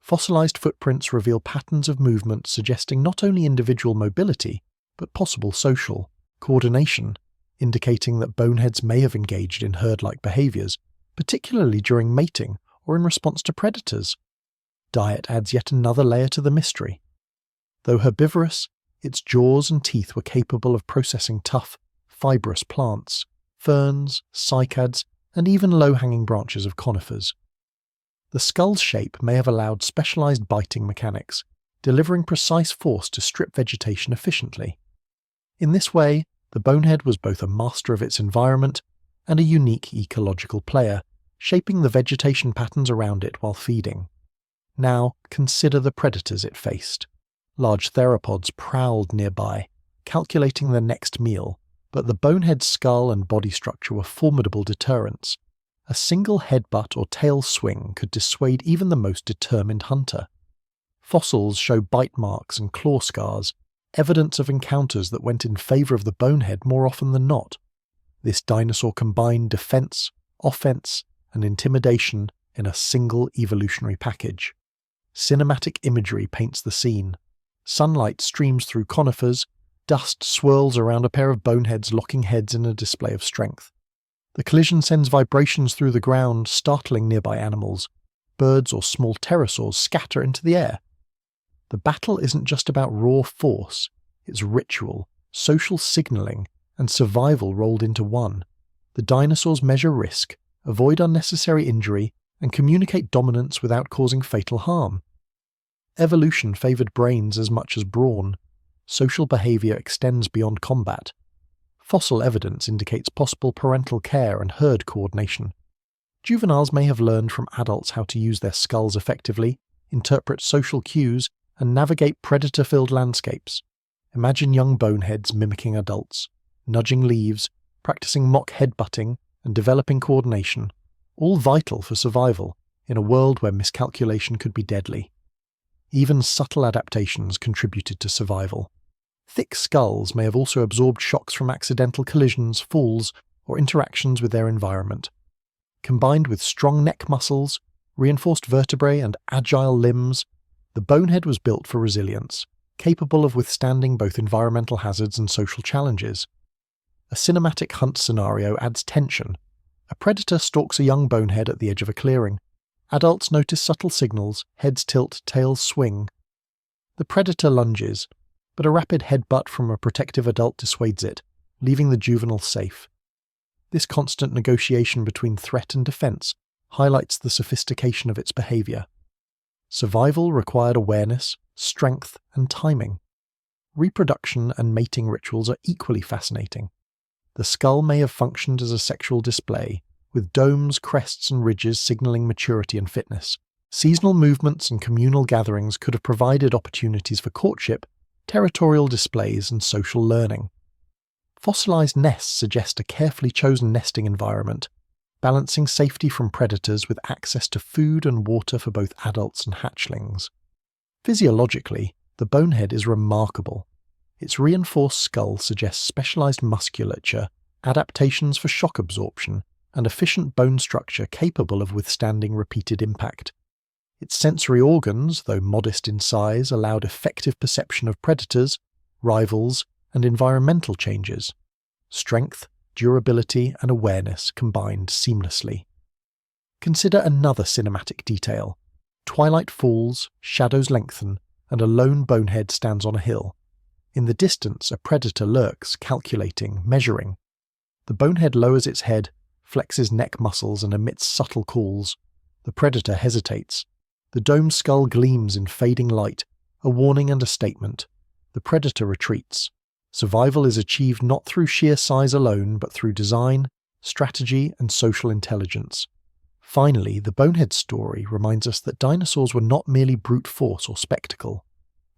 Fossilized footprints reveal patterns of movement suggesting not only individual mobility, but possible social coordination, indicating that boneheads may have engaged in herd-like behaviors, particularly during mating or in response to predators. Diet adds yet another layer to the mystery. Though herbivorous, its jaws and teeth were capable of processing tough, fibrous plants, ferns, cycads, and even low-hanging branches of conifers. The skull's shape may have allowed specialized biting mechanics, delivering precise force to strip vegetation efficiently. In this way, the bonehead was both a master of its environment and a unique ecological player, shaping the vegetation patterns around it while feeding. Now, consider the predators it faced. Large theropods prowled nearby, calculating their next meal, but the bonehead skull and body structure were formidable deterrents. A single headbutt or tail swing could dissuade even the most determined hunter. Fossils show bite marks and claw scars, evidence of encounters that went in favour of the bonehead more often than not. This dinosaur combined defence, offence, and intimidation in a single evolutionary package. Cinematic imagery paints the scene. Sunlight streams through conifers, dust swirls around a pair of boneheads locking heads in a display of strength. The collision sends vibrations through the ground, startling nearby animals. Birds or small pterosaurs scatter into the air. The battle isn't just about raw force, it's ritual, social signalling, and survival rolled into one. The dinosaurs measure risk, avoid unnecessary injury, and communicate dominance without causing fatal harm. Evolution favoured brains as much as brawn. Social behaviour extends beyond combat. Fossil evidence indicates possible parental care and herd coordination. Juveniles may have learned from adults how to use their skulls effectively, interpret social cues, and navigate predator-filled landscapes. Imagine young boneheads mimicking adults, nudging leaves, practicing mock headbutting, and developing coordination, all vital for survival in a world where miscalculation could be deadly. Even subtle adaptations contributed to survival. Thick skulls may have also absorbed shocks from accidental collisions, falls, or interactions with their environment. Combined with strong neck muscles, reinforced vertebrae, and agile limbs, the bonehead was built for resilience, capable of withstanding both environmental hazards and social challenges. A cinematic hunt scenario adds tension. A predator stalks a young bonehead at the edge of a clearing. Adults notice subtle signals, heads tilt, tails swing. The predator lunges, but a rapid headbutt from a protective adult dissuades it, leaving the juvenile safe. This constant negotiation between threat and defense highlights the sophistication of its behavior. Survival required awareness, strength, and timing. Reproduction and mating rituals are equally fascinating. The skull may have functioned as a sexual display, with domes, crests, and ridges signaling maturity and fitness. Seasonal movements and communal gatherings could have provided opportunities for courtship, territorial displays, and social learning. Fossilized nests suggest a carefully chosen nesting environment, balancing safety from predators with access to food and water for both adults and hatchlings. Physiologically, the bonehead is remarkable. Its reinforced skull suggests specialized musculature, adaptations for shock absorption, and efficient bone structure capable of withstanding repeated impact. Its sensory organs, though modest in size, allowed effective perception of predators, rivals, and environmental changes. Strength, durability, and awareness combined seamlessly. Consider another cinematic detail. Twilight falls, shadows lengthen, and a lone bonehead stands on a hill. In the distance, a predator lurks, calculating, measuring. The bonehead lowers its head, flexes neck muscles, and emits subtle calls. The predator hesitates. The domed skull gleams in fading light, a warning and a statement. The predator retreats. Survival is achieved not through sheer size alone, but through design, strategy, and social intelligence. Finally, the bonehead story reminds us that dinosaurs were not merely brute force or spectacle.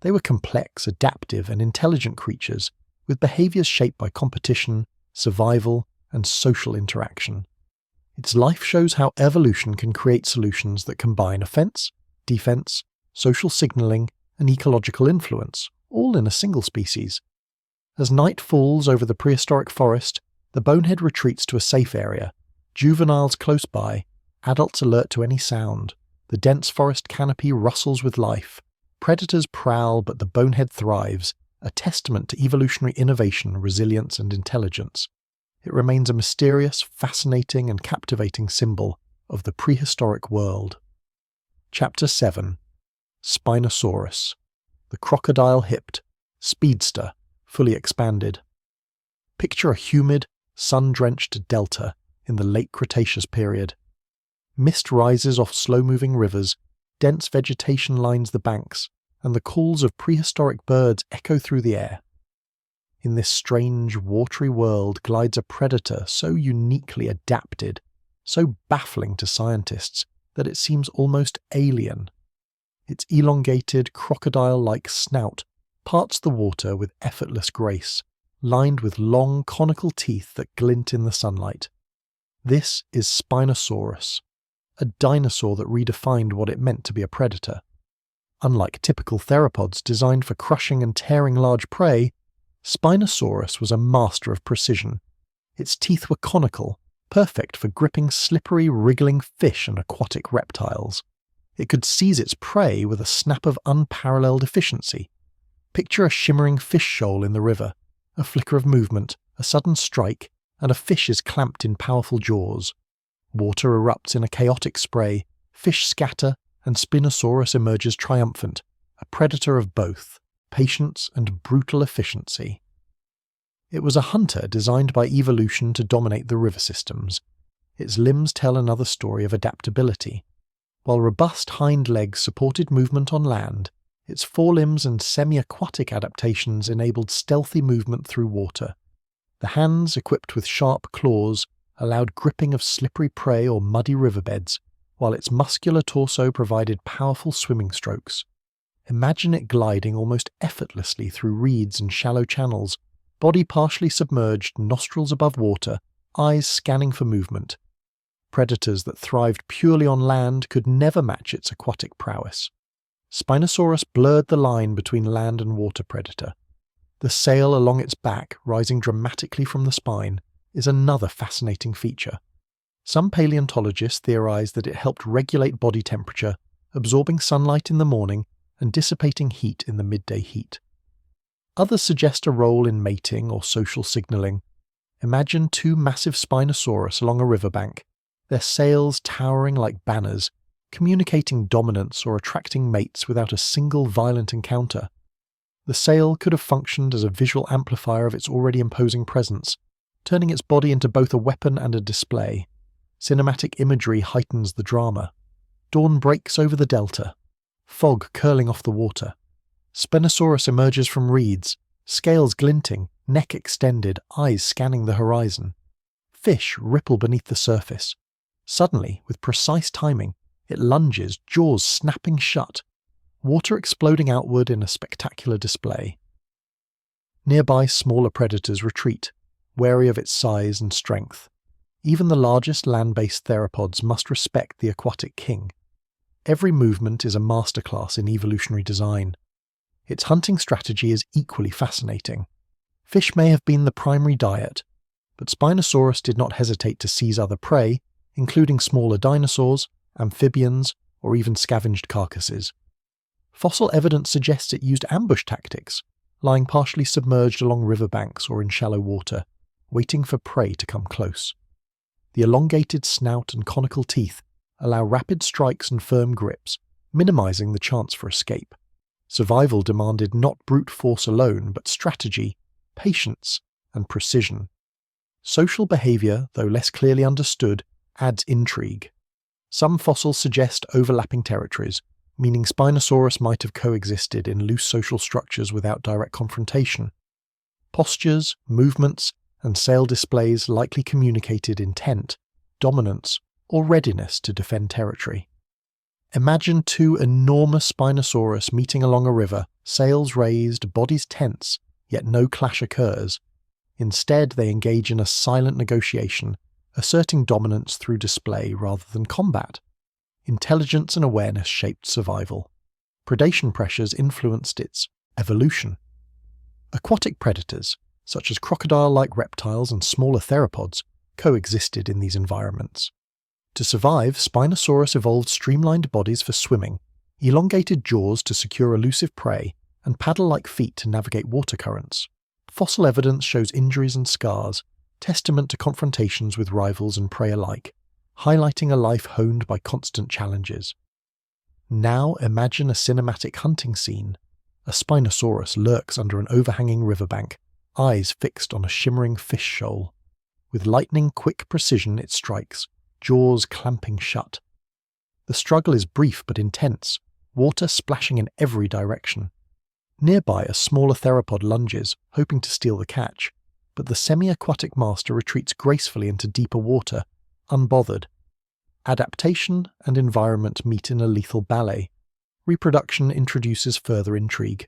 They were complex, adaptive, and intelligent creatures, with behaviors shaped by competition, survival, and social interaction. Its life shows how evolution can create solutions that combine offense, defense, social signaling, and ecological influence, all in a single species. As night falls over the prehistoric forest, the bonehead retreats to a safe area, juveniles close by, adults alert to any sound. The dense forest canopy rustles with life. Predators prowl, but the bonehead thrives, a testament to evolutionary innovation, resilience, and intelligence. It remains a mysterious, fascinating, and captivating symbol of the prehistoric world. Chapter 7. Spinosaurus, the crocodile-hipped, speedster, fully expanded. Picture a humid, sun-drenched delta in the late Cretaceous period. Mist rises off slow-moving rivers, dense vegetation lines the banks, and the calls of prehistoric birds echo through the air. In this strange, watery world glides a predator so uniquely adapted, so baffling to scientists that it seems almost alien. Its elongated, crocodile-like snout parts the water with effortless grace, lined with long conical teeth that glint in the sunlight. This is Spinosaurus, a dinosaur that redefined what it meant to be a predator. Unlike typical theropods designed for crushing and tearing large prey, Spinosaurus was a master of precision. Its teeth were conical, perfect for gripping slippery, wriggling fish and aquatic reptiles. It could seize its prey with a snap of unparalleled efficiency. Picture a shimmering fish shoal in the river. A flicker of movement, a sudden strike, and a fish is clamped in powerful jaws. Water erupts in a chaotic spray, fish scatter, and Spinosaurus emerges triumphant, a predator of both patience and brutal efficiency. It was a hunter designed by evolution to dominate the river systems. Its limbs tell another story of adaptability. While robust hind legs supported movement on land, its forelimbs and semi-aquatic adaptations enabled stealthy movement through water. The hands, equipped with sharp claws, allowed gripping of slippery prey or muddy riverbeds, while its muscular torso provided powerful swimming strokes. Imagine it gliding almost effortlessly through reeds and shallow channels, body partially submerged, nostrils above water, eyes scanning for movement. Predators that thrived purely on land could never match its aquatic prowess. Spinosaurus blurred the line between land and water predator. The sail along its back, rising dramatically from the spine, is another fascinating feature. Some paleontologists theorize that it helped regulate body temperature, absorbing sunlight in the morning and dissipating heat in the midday heat. Others suggest a role in mating or social signaling. Imagine two massive Spinosaurus along a riverbank, their sails towering like banners, communicating dominance or attracting mates without a single violent encounter. The sail could have functioned as a visual amplifier of its already imposing presence, turning its body into both a weapon and a display. Cinematic imagery heightens the drama. Dawn breaks over the delta, fog curling off the water. Spinosaurus emerges from reeds, scales glinting, neck extended, eyes scanning the horizon. Fish ripple beneath the surface. Suddenly, with precise timing, it lunges, jaws snapping shut, water exploding outward in a spectacular display. Nearby smaller predators retreat, wary of its size and strength. Even the largest land-based theropods must respect the aquatic king. Every movement is a masterclass in evolutionary design. Its hunting strategy is equally fascinating. Fish may have been the primary diet, but Spinosaurus did not hesitate to seize other prey, including smaller dinosaurs, amphibians, or even scavenged carcasses. Fossil evidence suggests it used ambush tactics, lying partially submerged along riverbanks or in shallow water, waiting for prey to come close. The elongated snout and conical teeth allow rapid strikes and firm grips, minimizing the chance for escape. Survival demanded not brute force alone, but strategy, patience, and precision. Social behavior, though less clearly understood, adds intrigue. Some fossils suggest overlapping territories, meaning Spinosaurus might have coexisted in loose social structures without direct confrontation. Postures, movements, and sail displays likely communicated intent, dominance, or readiness to defend territory. Imagine two enormous Spinosaurus meeting along a river, sails raised, bodies tense, yet no clash occurs. Instead, they engage in a silent negotiation, asserting dominance through display rather than combat. Intelligence and awareness shaped survival. Predation pressures influenced its evolution. Aquatic predators, such as crocodile-like reptiles and smaller theropods, coexisted in these environments. To survive, Spinosaurus evolved streamlined bodies for swimming, elongated jaws to secure elusive prey, and paddle-like feet to navigate water currents. Fossil evidence shows injuries and scars, testament to confrontations with rivals and prey alike, highlighting a life honed by constant challenges. Now imagine a cinematic hunting scene. A Spinosaurus lurks under an overhanging riverbank, eyes fixed on a shimmering fish shoal. With lightning-quick precision it strikes, jaws clamping shut. The struggle is brief but intense, water splashing in every direction. Nearby, a smaller theropod lunges, hoping to steal the catch, but the semi-aquatic master retreats gracefully into deeper water, unbothered. Adaptation and environment meet in a lethal ballet. Reproduction introduces further intrigue.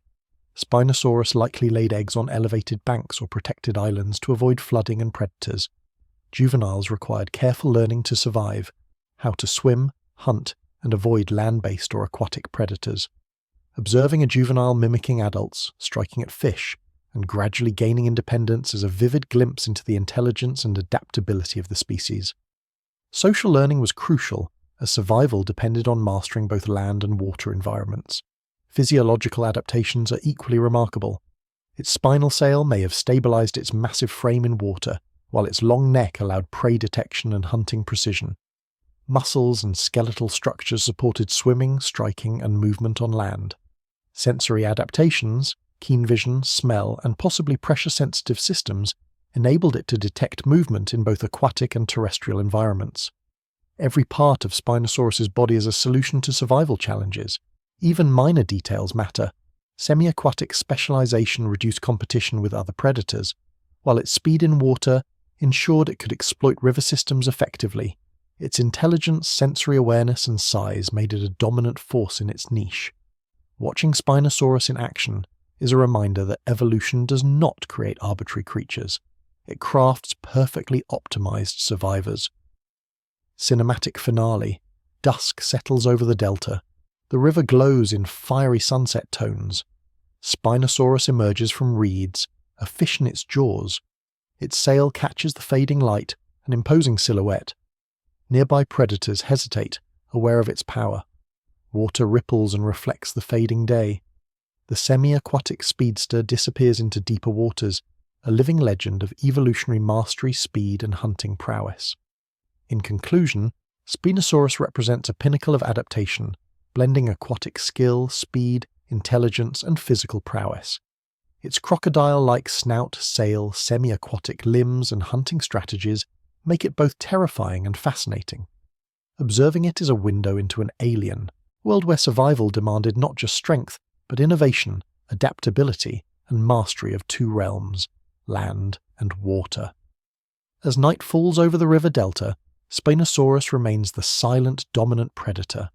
Spinosaurus likely laid eggs on elevated banks or protected islands to avoid flooding and predators. Juveniles required careful learning to survive, how to swim, hunt, and avoid land-based or aquatic predators. Observing a juvenile mimicking adults, striking at fish, and gradually gaining independence is a vivid glimpse into the intelligence and adaptability of the species. Social learning was crucial, as survival depended on mastering both land and water environments. Physiological adaptations are equally remarkable. Its spinal sail may have stabilized its massive frame in water, while its long neck allowed prey detection and hunting precision. Muscles and skeletal structures supported swimming, striking, and movement on land. Sensory adaptations, keen vision, smell, and possibly pressure-sensitive systems enabled it to detect movement in both aquatic and terrestrial environments. Every part of Spinosaurus's body is a solution to survival challenges. Even minor details matter. Semi-aquatic specialization reduced competition with other predators, while its speed in water ensured it could exploit river systems effectively. Its intelligence, sensory awareness, and size made it a dominant force in its niche. Watching Spinosaurus in action is a reminder that evolution does not create arbitrary creatures. It crafts perfectly optimized survivors. Cinematic finale. Dusk settles over the delta. The river glows in fiery sunset tones. Spinosaurus emerges from reeds, a fish in its jaws. Its sail catches the fading light, an imposing silhouette. Nearby predators hesitate, aware of its power. Water ripples and reflects the fading day. The semi-aquatic speedster disappears into deeper waters, a living legend of evolutionary mastery, speed, and hunting prowess. In conclusion, Spinosaurus represents a pinnacle of adaptation, blending aquatic skill, speed, intelligence, and physical prowess. Its crocodile-like snout, sail, semi-aquatic limbs, and hunting strategies make it both terrifying and fascinating. Observing it is a window into an alien world where survival demanded not just strength, but innovation, adaptability, and mastery of two realms, land and water. As night falls over the river delta, Spinosaurus remains the silent, dominant predator.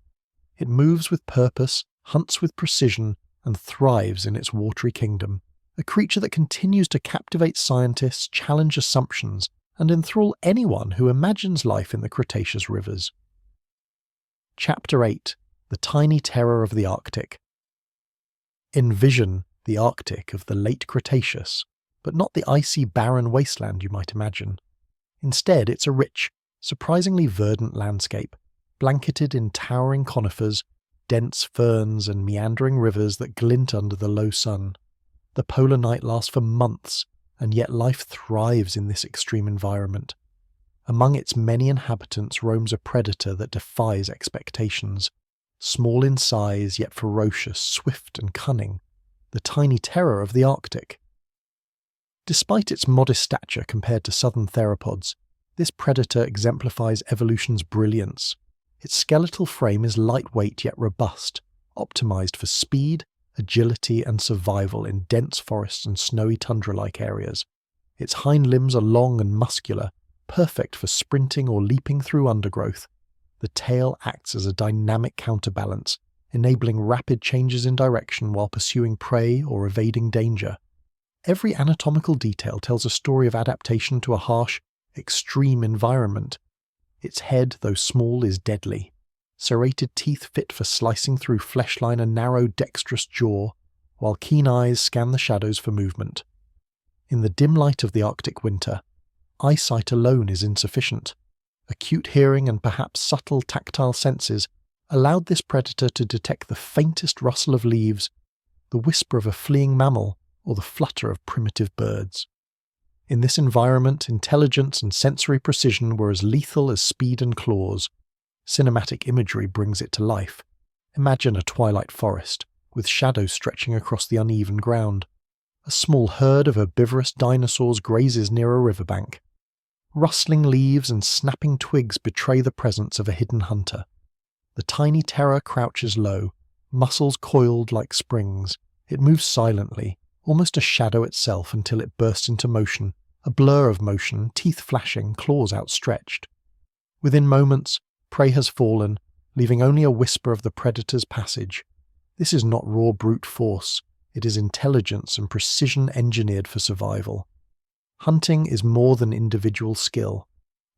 It moves with purpose, hunts with precision, and thrives in its watery kingdom, a creature that continues to captivate scientists, challenge assumptions, and enthrall anyone who imagines life in the Cretaceous rivers. Chapter 8. The Tiny Terror of the Arctic. Envision the Arctic of the late Cretaceous, but not the icy, barren wasteland you might imagine. Instead, it's a rich, surprisingly verdant landscape, blanketed in towering conifers, dense ferns, and meandering rivers that glint under the low sun. The polar night lasts for months, and yet life thrives in this extreme environment. Among its many inhabitants roams a predator that defies expectations. Small in size, yet ferocious, swift and cunning, the tiny terror of the Arctic. Despite its modest stature compared to southern theropods, this predator exemplifies evolution's brilliance. Its skeletal frame is lightweight yet robust, optimized for speed, agility, and survival in dense forests and snowy tundra-like areas. Its hind limbs are long and muscular, perfect for sprinting or leaping through undergrowth. The tail acts as a dynamic counterbalance, enabling rapid changes in direction while pursuing prey or evading danger. Every anatomical detail tells a story of adaptation to a harsh, extreme environment. Its head, though small, is deadly. Serrated teeth fit for slicing through fleshline, a narrow, dexterous jaw, while keen eyes scan the shadows for movement. In the dim light of the Arctic winter, eyesight alone is insufficient. Acute hearing and perhaps subtle tactile senses allowed this predator to detect the faintest rustle of leaves, the whisper of a fleeing mammal, or the flutter of primitive birds. In this environment, intelligence and sensory precision were as lethal as speed and claws. Cinematic imagery brings it to life. Imagine a twilight forest, with shadows stretching across the uneven ground. A small herd of herbivorous dinosaurs grazes near a riverbank. Rustling leaves and snapping twigs betray the presence of a hidden hunter. The tiny terror crouches low, muscles coiled like springs. It moves silently, almost a shadow itself, until it bursts into motion, a blur of motion, teeth flashing, claws outstretched. Within moments, prey has fallen, leaving only a whisper of the predator's passage. This is not raw brute force. It is intelligence and precision engineered for survival. Hunting is more than individual skill.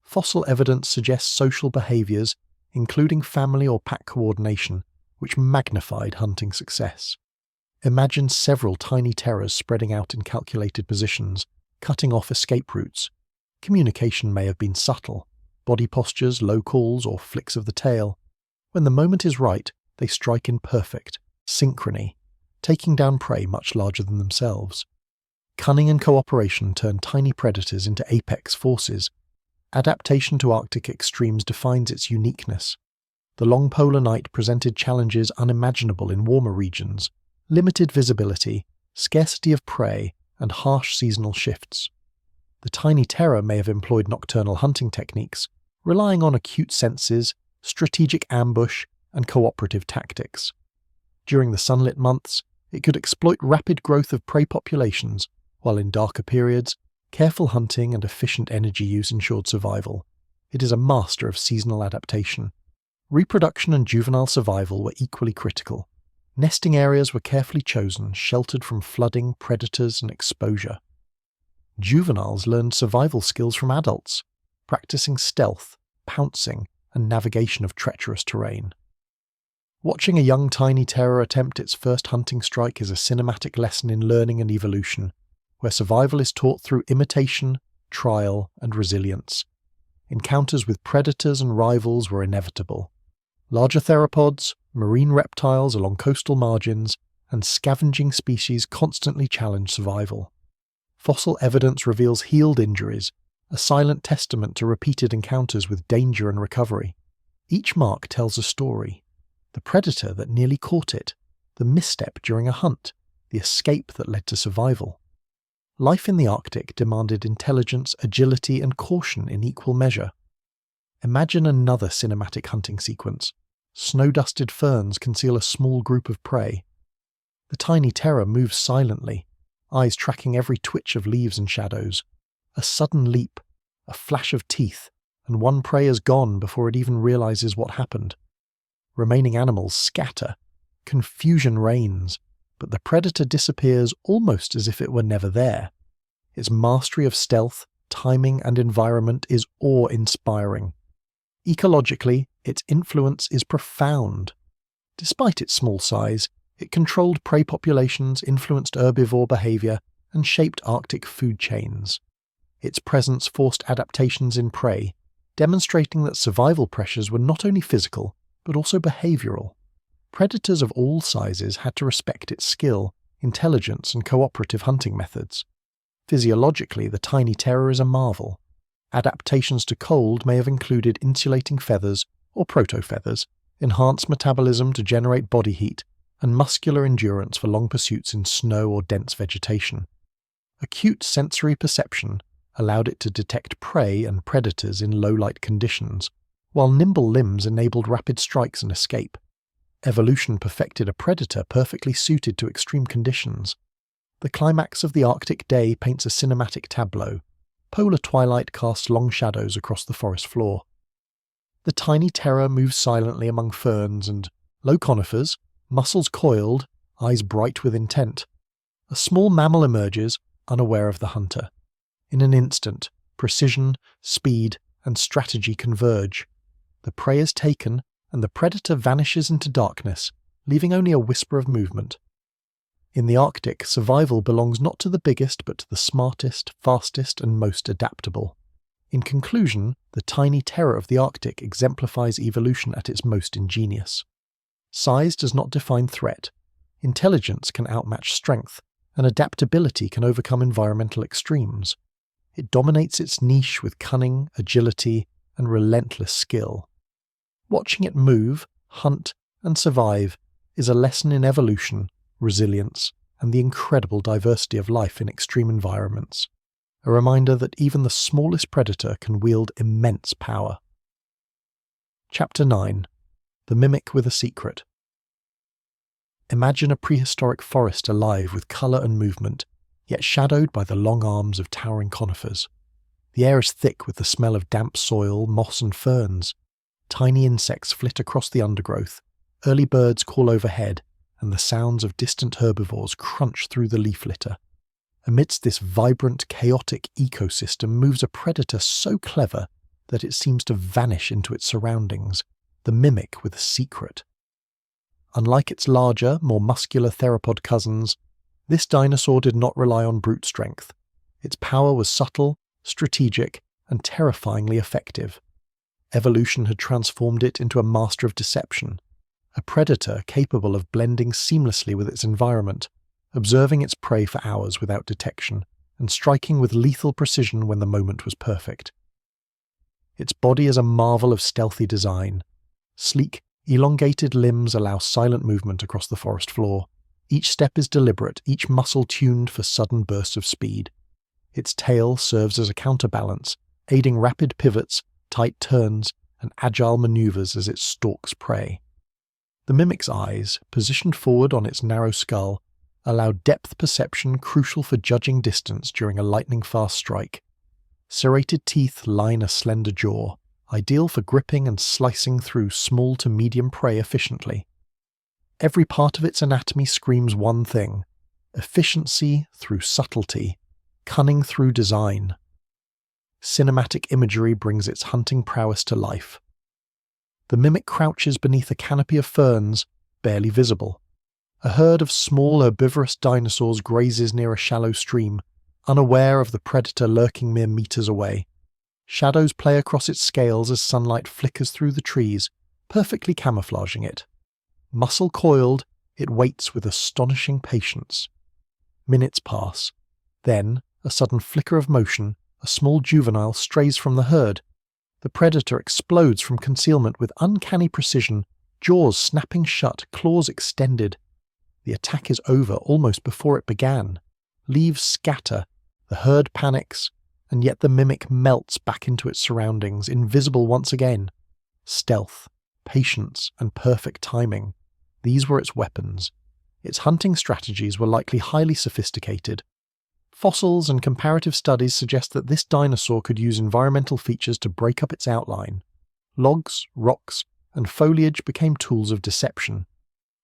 Fossil evidence suggests social behaviors, including family or pack coordination, which magnified hunting success. Imagine several tiny terrors spreading out in calculated positions, cutting off escape routes. Communication may have been subtle, body postures, low calls, or flicks of the tail. When the moment is right, they strike in perfect synchrony, taking down prey much larger than themselves. Cunning and cooperation turn tiny predators into apex forces. Adaptation to Arctic extremes defines its uniqueness. The long polar night presented challenges unimaginable in warmer regions: limited visibility, scarcity of prey, and harsh seasonal shifts. The tiny terror may have employed nocturnal hunting techniques, relying on acute senses, strategic ambush, and cooperative tactics. During the sunlit months, it could exploit rapid growth of prey populations, while in darker periods, careful hunting and efficient energy use ensured survival. It is a master of seasonal adaptation. Reproduction and juvenile survival were equally critical. Nesting areas were carefully chosen, sheltered from flooding, predators, and exposure. Juveniles learned survival skills from adults, practicing stealth, pouncing, and navigation of treacherous terrain. Watching a young tiny terror attempt its first hunting strike is a cinematic lesson in learning and evolution, where survival is taught through imitation, trial, and resilience. Encounters with predators and rivals were inevitable. Larger theropods, marine reptiles along coastal margins, and scavenging species constantly challenged survival. Fossil evidence reveals healed injuries, a silent testament to repeated encounters with danger and recovery. Each mark tells a story: the predator that nearly caught it, the misstep during a hunt, the escape that led to survival. Life in the Arctic demanded intelligence, agility, and caution in equal measure. Imagine another cinematic hunting sequence. Snow-dusted ferns conceal a small group of prey. The tiny terror moves silently, eyes tracking every twitch of leaves and shadows. A sudden leap, a flash of teeth, and one prey is gone before it even realizes what happened. Remaining animals scatter. Confusion reigns, but the predator disappears almost as if it were never there. Its mastery of stealth, timing, and environment is awe-inspiring. Ecologically, its influence is profound. Despite its small size, it controlled prey populations, influenced herbivore behavior, and shaped Arctic food chains. Its presence forced adaptations in prey, demonstrating that survival pressures were not only physical, but also behavioral. Predators of all sizes had to respect its skill, intelligence, and cooperative hunting methods. Physiologically, the tiny terror is a marvel. Adaptations to cold may have included insulating feathers, or proto-feathers, enhanced metabolism to generate body heat, and muscular endurance for long pursuits in snow or dense vegetation. Acute sensory perception allowed it to detect prey and predators in low-light conditions, while nimble limbs enabled rapid strikes and escape. Evolution perfected a predator perfectly suited to extreme conditions. The climax of the Arctic day paints a cinematic tableau. Polar twilight casts long shadows across the forest floor. The tiny terror moves silently among ferns and low conifers, muscles coiled, eyes bright with intent. A small mammal emerges, unaware of the hunter. In an instant, precision, speed, and strategy converge. The prey is taken, and the predator vanishes into darkness, leaving only a whisper of movement. In the Arctic, survival belongs not to the biggest but to the smartest, fastest, and most adaptable. In conclusion, the tiny terror of the Arctic exemplifies evolution at its most ingenious. Size does not define threat. Intelligence can outmatch strength, and adaptability can overcome environmental extremes. It dominates its niche with cunning, agility, and relentless skill. Watching it move, hunt, and survive is a lesson in evolution, resilience, and the incredible diversity of life in extreme environments. A reminder that even the smallest predator can wield immense power. Chapter 9. The Mimic with a Secret. Imagine a prehistoric forest alive with colour and movement, yet shadowed by the long arms of towering conifers. The air is thick with the smell of damp soil, moss, and ferns. Tiny insects flit across the undergrowth, early birds call overhead, and the sounds of distant herbivores crunch through the leaf litter. Amidst this vibrant, chaotic ecosystem moves a predator so clever that it seems to vanish into its surroundings, the mimic with a secret. Unlike its larger, more muscular theropod cousins, this dinosaur did not rely on brute strength. Its power was subtle, strategic, and terrifyingly effective. Evolution had transformed it into a master of deception, a predator capable of blending seamlessly with its environment, observing its prey for hours without detection, and striking with lethal precision when the moment was perfect. Its body is a marvel of stealthy design. Sleek, elongated limbs allow silent movement across the forest floor. Each step is deliberate, each muscle tuned for sudden bursts of speed. Its tail serves as a counterbalance, aiding rapid pivots, tight turns, and agile maneuvers as it stalks prey. The mimic's eyes, positioned forward on its narrow skull, allow depth perception crucial for judging distance during a lightning-fast strike. Serrated teeth line a slender jaw, ideal for gripping and slicing through small to medium prey efficiently. Every part of its anatomy screams one thing: efficiency through subtlety, cunning through design. Cinematic imagery brings its hunting prowess to life. The mimic crouches beneath a canopy of ferns, barely visible. A herd of small herbivorous dinosaurs grazes near a shallow stream, unaware of the predator lurking mere meters away. Shadows play across its scales as sunlight flickers through the trees, perfectly camouflaging it. Muscle coiled, it waits with astonishing patience. Minutes pass. Then, a sudden flicker of motion, a small juvenile strays from the herd. The predator explodes from concealment with uncanny precision, jaws snapping shut, claws extended. The attack is over almost before it began. Leaves scatter, the herd panics, and yet the mimic melts back into its surroundings, invisible once again. Stealth, patience, and perfect timing. These were its weapons. Its hunting strategies were likely highly sophisticated. Fossils and comparative studies suggest that this dinosaur could use environmental features to break up its outline. Logs, rocks, and foliage became tools of deception.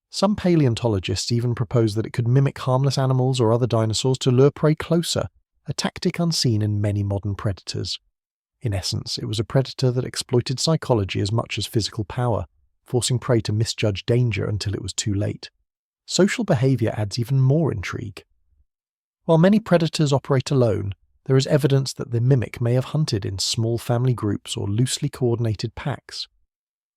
Some paleontologists even propose that it could mimic harmless animals or other dinosaurs to lure prey closer, a tactic unseen in many modern predators. In essence, it was a predator that exploited psychology as much as physical power, forcing prey to misjudge danger until it was too late. Social behavior adds even more intrigue. While many predators operate alone, there is evidence that the mimic may have hunted in small family groups or loosely coordinated packs.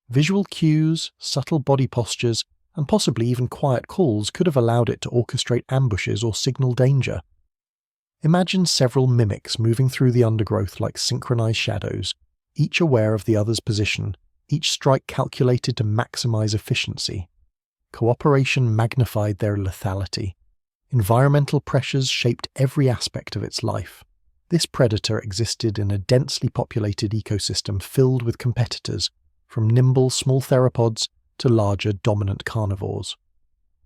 Visual cues, subtle body postures, and possibly even quiet calls could have allowed it to orchestrate ambushes or signal danger. Imagine several mimics moving through the undergrowth like synchronized shadows, each aware of the other's position, each strike calculated to maximize efficiency. Cooperation magnified their lethality. Environmental pressures shaped every aspect of its life. This predator existed in a densely populated ecosystem filled with competitors, from nimble small theropods to larger dominant carnivores.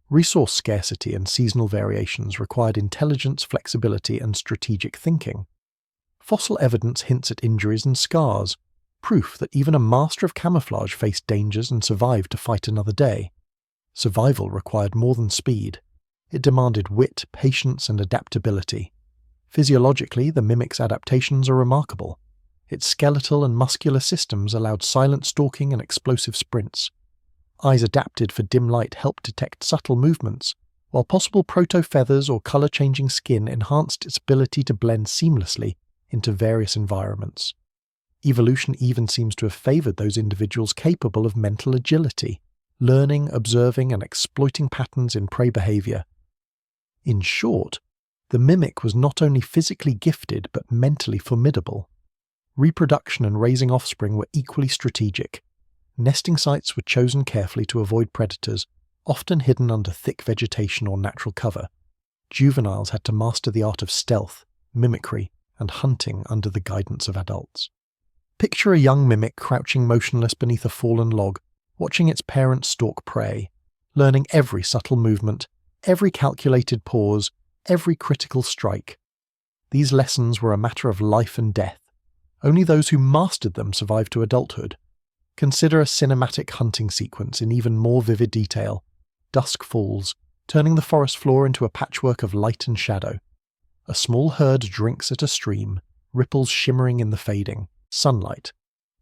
Resource scarcity and seasonal variations required intelligence, flexibility, and strategic thinking. Fossil evidence hints at injuries and scars, proof that even a master of camouflage faced dangers and survived to fight another day. Survival required more than speed. It demanded wit, patience, and adaptability. Physiologically, the mimic's adaptations are remarkable. Its skeletal and muscular systems allowed silent stalking and explosive sprints. Eyes adapted for dim light helped detect subtle movements, while possible proto-feathers or color-changing skin enhanced its ability to blend seamlessly into various environments. Evolution even seems to have favored those individuals capable of mental agility, learning, observing, and exploiting patterns in prey behavior. In short, the mimic was not only physically gifted but mentally formidable. Reproduction and raising offspring were equally strategic. Nesting sites were chosen carefully to avoid predators, often hidden under thick vegetation or natural cover. Juveniles had to master the art of stealth, mimicry, and hunting under the guidance of adults. Picture a young mimic crouching motionless beneath a fallen log, watching its parent stalk prey, learning every subtle movement, every calculated pause, every critical strike. These lessons were a matter of life and death. Only those who mastered them survived to adulthood. Consider a cinematic hunting sequence in even more vivid detail. Dusk falls, turning the forest floor into a patchwork of light and shadow. A small herd drinks at a stream, ripples shimmering in the fading sunlight.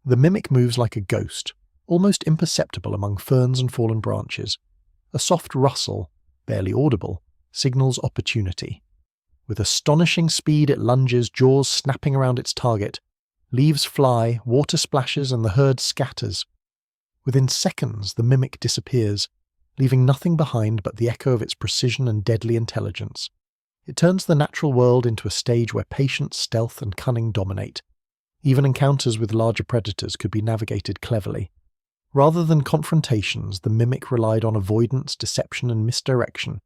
The mimic moves like a ghost, almost imperceptible among ferns and fallen branches. A soft rustle, barely audible, signals opportunity. With astonishing speed it lunges, jaws snapping around its target. Leaves fly, water splashes, and the herd scatters. Within seconds, the mimic disappears, leaving nothing behind but the echo of its precision and deadly intelligence. It turns the natural world into a stage where patience, stealth, and cunning dominate. Even encounters with larger predators could be navigated cleverly. Rather than confrontations, the mimic relied on avoidance, deception, and misdirection.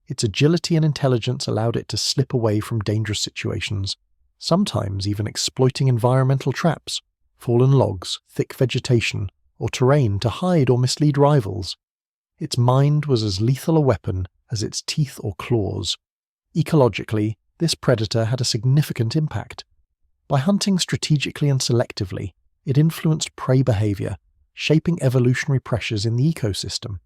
Its agility and intelligence allowed it to slip away from dangerous situations, sometimes even exploiting environmental traps, fallen logs, thick vegetation, or terrain to hide or mislead rivals. Its mind was as lethal a weapon as its teeth or claws. Ecologically, this predator had a significant impact. By hunting strategically and selectively, it influenced prey behavior, shaping evolutionary pressures in the ecosystem.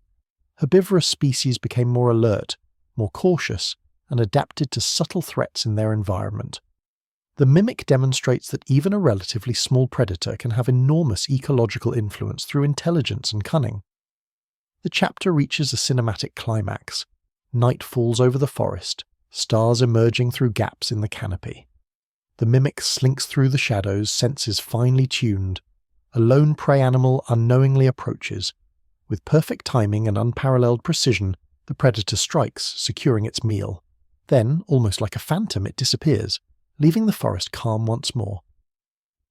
Herbivorous species became more alert, more cautious, and adapted to subtle threats in their environment. The mimic demonstrates that even a relatively small predator can have enormous ecological influence through intelligence and cunning. The chapter reaches a cinematic climax. Night falls over the forest, stars emerging through gaps in the canopy. The mimic slinks through the shadows, senses finely tuned. A lone prey animal unknowingly approaches. With perfect timing and unparalleled precision, the predator strikes, securing its meal. Then, almost like a phantom, it disappears, leaving the forest calm once more.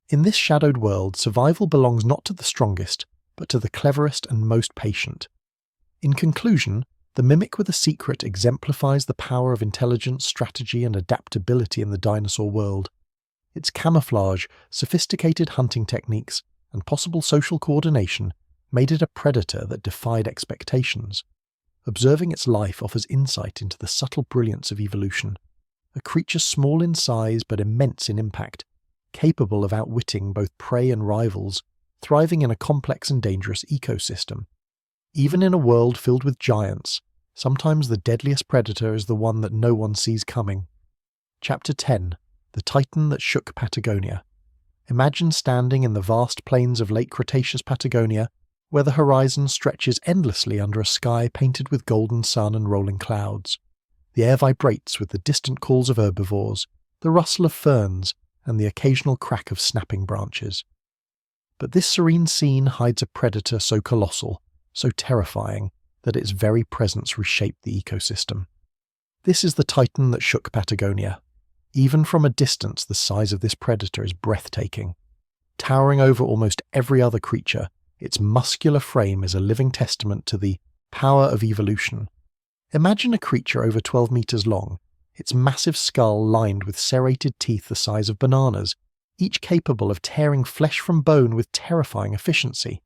In this shadowed world, survival belongs not to the strongest, but to the cleverest and most patient. In conclusion, the mimic with a secret exemplifies the power of intelligence, strategy, and adaptability in the dinosaur world. Its camouflage, sophisticated hunting techniques, and possible social coordination made it a predator that defied expectations. Observing its life offers insight into the subtle brilliance of evolution. A creature small in size but immense in impact, capable of outwitting both prey and rivals, thriving in a complex and dangerous ecosystem. Even in a world filled with giants, sometimes the deadliest predator is the one that no one sees coming. Chapter 10. The Titan that Shook Patagonia. Imagine standing in the vast plains of late Cretaceous Patagonia, where the horizon stretches endlessly under a sky painted with golden sun and rolling clouds. The air vibrates with the distant calls of herbivores, the rustle of ferns, and the occasional crack of snapping branches. But this serene scene hides a predator so colossal, so terrifying, that its very presence reshaped the ecosystem. This is the Titan that shook Patagonia. Even from a distance, the size of this predator is breathtaking. Towering over almost every other creature, its muscular frame is a living testament to the power of evolution. Imagine a creature over 12 meters long, its massive skull lined with serrated teeth the size of bananas, each capable of tearing flesh from bone with terrifying efficiency.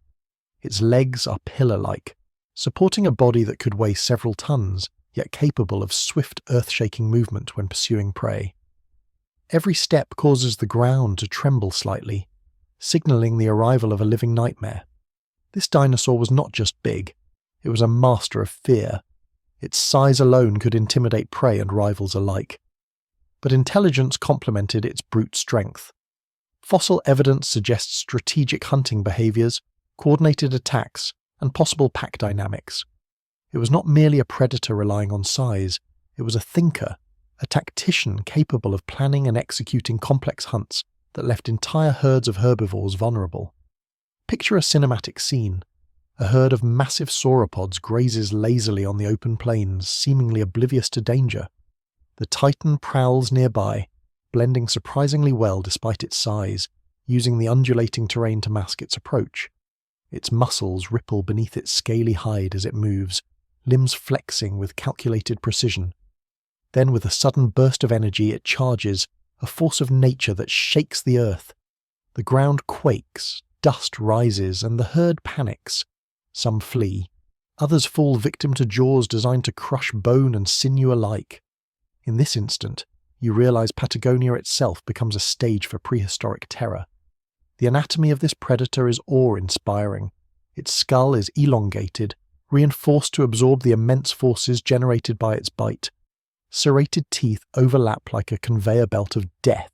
Its legs are pillar-like, supporting a body that could weigh several tons, yet capable of swift earth-shaking movement when pursuing prey. Every step causes the ground to tremble slightly, signaling the arrival of a living nightmare. This dinosaur was not just big, it was a master of fear. Its size alone could intimidate prey and rivals alike. But intelligence complemented its brute strength. Fossil evidence suggests strategic hunting behaviors, coordinated attacks, and possible pack dynamics. It was not merely a predator relying on size, it was a thinker, a tactician capable of planning and executing complex hunts that left entire herds of herbivores vulnerable. Picture a cinematic scene. A herd of massive sauropods grazes lazily on the open plains, seemingly oblivious to danger. The Titan prowls nearby, blending surprisingly well despite its size, using the undulating terrain to mask its approach. Its muscles ripple beneath its scaly hide as it moves, limbs flexing with calculated precision. Then, with a sudden burst of energy, it charges, a force of nature that shakes the earth. The ground quakes, dust rises, and the herd panics. Some flee. Others fall victim to jaws designed to crush bone and sinew alike. In this instant, you realize Patagonia itself becomes a stage for prehistoric terror. The anatomy of this predator is awe-inspiring. Its skull is elongated, reinforced to absorb the immense forces generated by its bite. Serrated teeth overlap like a conveyor belt of death,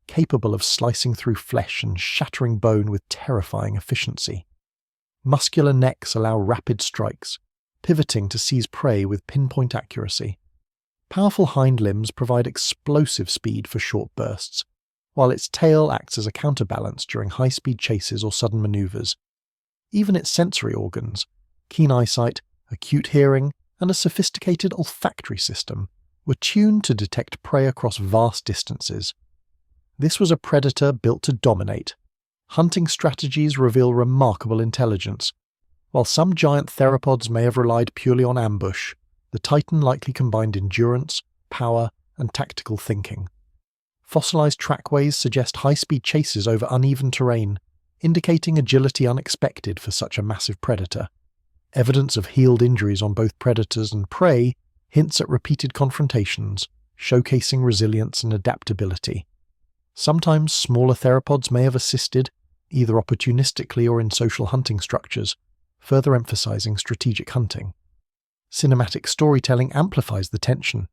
capable of slicing through flesh and shattering bone with terrifying efficiency. Muscular necks allow rapid strikes, pivoting to seize prey with pinpoint accuracy. Powerful hind limbs provide explosive speed for short bursts, while its tail acts as a counterbalance during high-speed chases or sudden maneuvers. Even its sensory organs, keen eyesight, acute hearing, and a sophisticated olfactory system, were tuned to detect prey across vast distances. This was a predator built to dominate. Hunting strategies reveal remarkable intelligence. While some giant theropods may have relied purely on ambush, the Titan likely combined endurance, power, and tactical thinking. Fossilized trackways suggest high-speed chases over uneven terrain, indicating agility unexpected for such a massive predator. Evidence of healed injuries on both predators and prey hints at repeated confrontations, showcasing resilience and adaptability. Sometimes smaller theropods may have assisted, either opportunistically or in social hunting structures, further emphasizing strategic hunting. Cinematic storytelling amplifies the tension.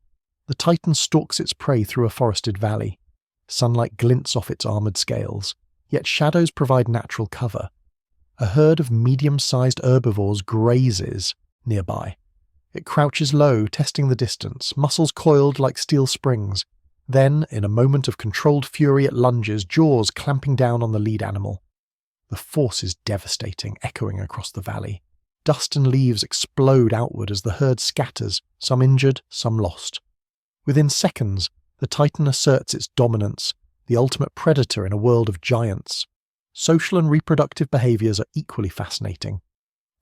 The Titan stalks its prey through a forested valley. Sunlight glints off its armored scales, yet shadows provide natural cover. A herd of medium-sized herbivores grazes nearby. It crouches low, testing the distance, muscles coiled like steel springs. Then, in a moment of controlled fury, it lunges, jaws clamping down on the lead animal. The force is devastating, echoing across the valley. Dust and leaves explode outward as the herd scatters, some injured, some lost. Within seconds, the Titan asserts its dominance, the ultimate predator in a world of giants. Social and reproductive behaviors are equally fascinating.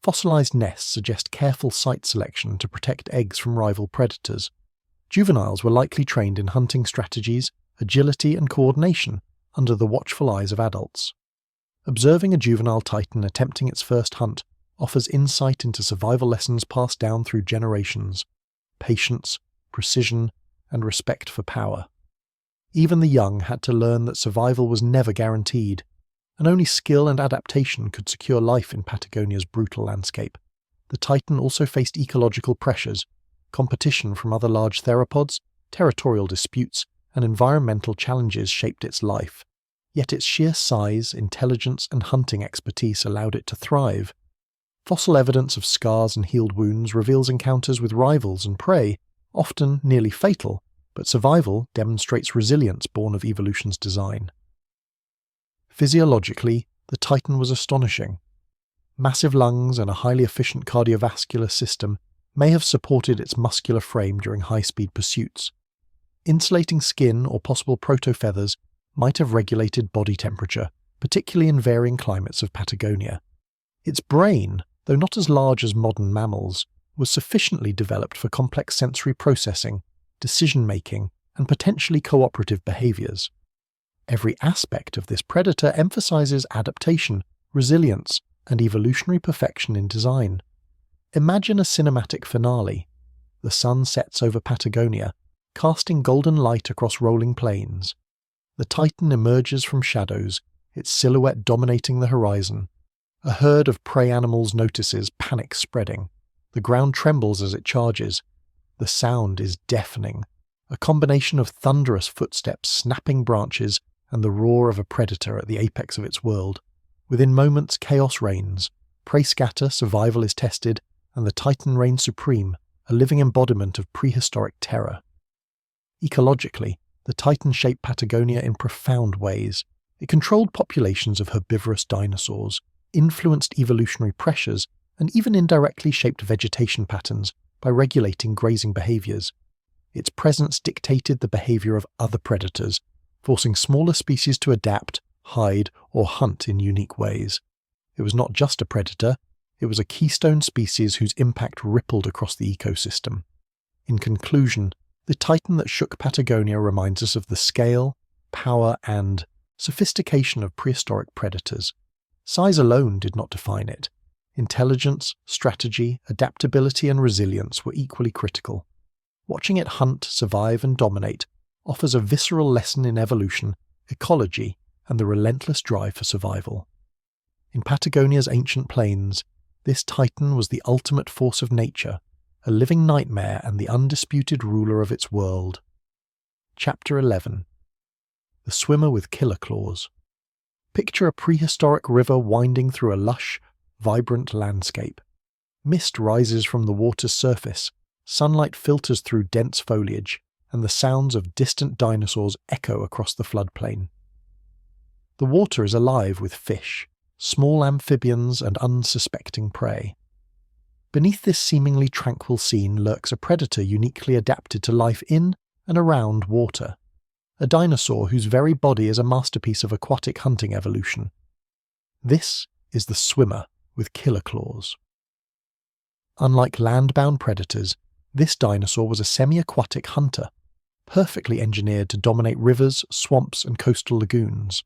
Fossilized nests suggest careful site selection to protect eggs from rival predators. Juveniles were likely trained in hunting strategies, agility, and coordination under the watchful eyes of adults. Observing a juvenile Titan attempting its first hunt offers insight into survival lessons passed down through generations: patience, precision, and respect for power. Even the young had to learn that survival was never guaranteed, and only skill and adaptation could secure life in Patagonia's brutal landscape. The Titan also faced ecological pressures, competition from other large theropods, territorial disputes, and environmental challenges shaped its life. Yet its sheer size, intelligence, and hunting expertise allowed it to thrive. Fossil evidence of scars and healed wounds reveals encounters with rivals and prey, often nearly fatal, but survival demonstrates resilience born of evolution's design. Physiologically, the Titan was astonishing. Massive lungs and a highly efficient cardiovascular system may have supported its muscular frame during high-speed pursuits. Insulating skin or possible protofeathers might have regulated body temperature, particularly in varying climates of Patagonia. Its brain, though not as large as modern mammals, was sufficiently developed for complex sensory processing, decision-making, and potentially cooperative behaviors. Every aspect of this predator emphasizes adaptation, resilience, and evolutionary perfection in design. Imagine a cinematic finale. The sun sets over Patagonia, casting golden light across rolling plains. The Titan emerges from shadows, its silhouette dominating the horizon. A herd of prey animals notices, panic spreading. The ground trembles as it charges. The sound is deafening, a combination of thunderous footsteps, snapping branches, and the roar of a predator at the apex of its world. Within moments, chaos reigns. Prey scatter, survival is tested, and the Titan reigns supreme, a living embodiment of prehistoric terror. Ecologically, the Titan shaped Patagonia in profound ways. It controlled populations of herbivorous dinosaurs, influenced evolutionary pressures, and even indirectly shaped vegetation patterns by regulating grazing behaviors. Its presence dictated the behavior of other predators, forcing smaller species to adapt, hide, or hunt in unique ways. It was not just a predator, it was a keystone species whose impact rippled across the ecosystem. In conclusion, the Titan that shook Patagonia reminds us of the scale, power, and sophistication of prehistoric predators. Size alone did not define it. Intelligence, strategy, adaptability, and resilience were equally critical. Watching it hunt, survive, and dominate offers a visceral lesson in evolution, ecology, and the relentless drive for survival. In Patagonia's ancient plains, This titan was the ultimate force of nature, a living nightmare and the undisputed ruler of its world. Chapter 11. The Swimmer with Killer Claws. Picture a prehistoric river winding through a lush, vibrant landscape. Mist rises from the water's surface, sunlight filters through dense foliage, and the sounds of distant dinosaurs echo across the floodplain. The water is alive with fish, small amphibians and unsuspecting prey. Beneath this seemingly tranquil scene lurks a predator uniquely adapted to life in and around water, a dinosaur whose very body is a masterpiece of aquatic hunting evolution. This is the swimmer with killer claws. Unlike land-bound predators, this dinosaur was a semi-aquatic hunter, perfectly engineered to dominate rivers, swamps, and coastal lagoons.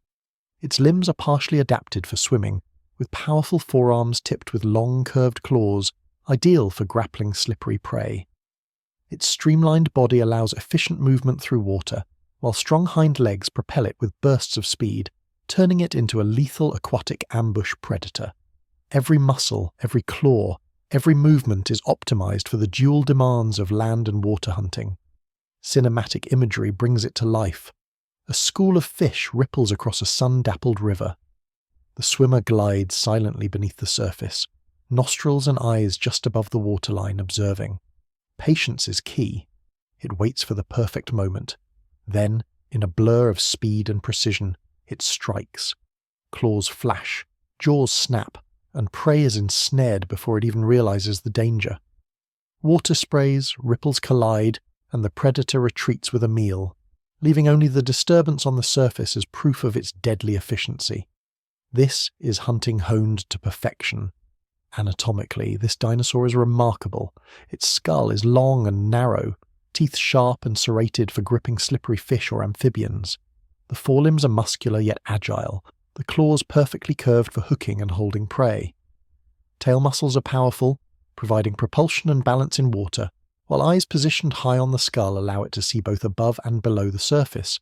Its limbs are partially adapted for swimming, with powerful forearms tipped with long, curved claws, ideal for grappling slippery prey. Its streamlined body allows efficient movement through water, while strong hind legs propel it with bursts of speed, turning it into a lethal aquatic ambush predator. Every muscle, every claw, every movement is optimized for the dual demands of land and water hunting. Cinematic imagery brings it to life. A school of fish ripples across a sun-dappled river. The swimmer glides silently beneath the surface, nostrils and eyes just above the waterline observing. Patience is key. It waits for the perfect moment. Then, in a blur of speed and precision, it strikes. Claws flash, jaws snap, and prey is ensnared before it even realizes the danger. Water sprays, ripples collide, and the predator retreats with a meal, leaving only the disturbance on the surface as proof of its deadly efficiency. This is hunting honed to perfection. Anatomically, this dinosaur is remarkable. Its skull is long and narrow, teeth sharp and serrated for gripping slippery fish or amphibians. The forelimbs are muscular yet agile, the claws perfectly curved for hooking and holding prey. Tail muscles are powerful, providing propulsion and balance in water, while eyes positioned high on the skull allow it to see both above and below the surface.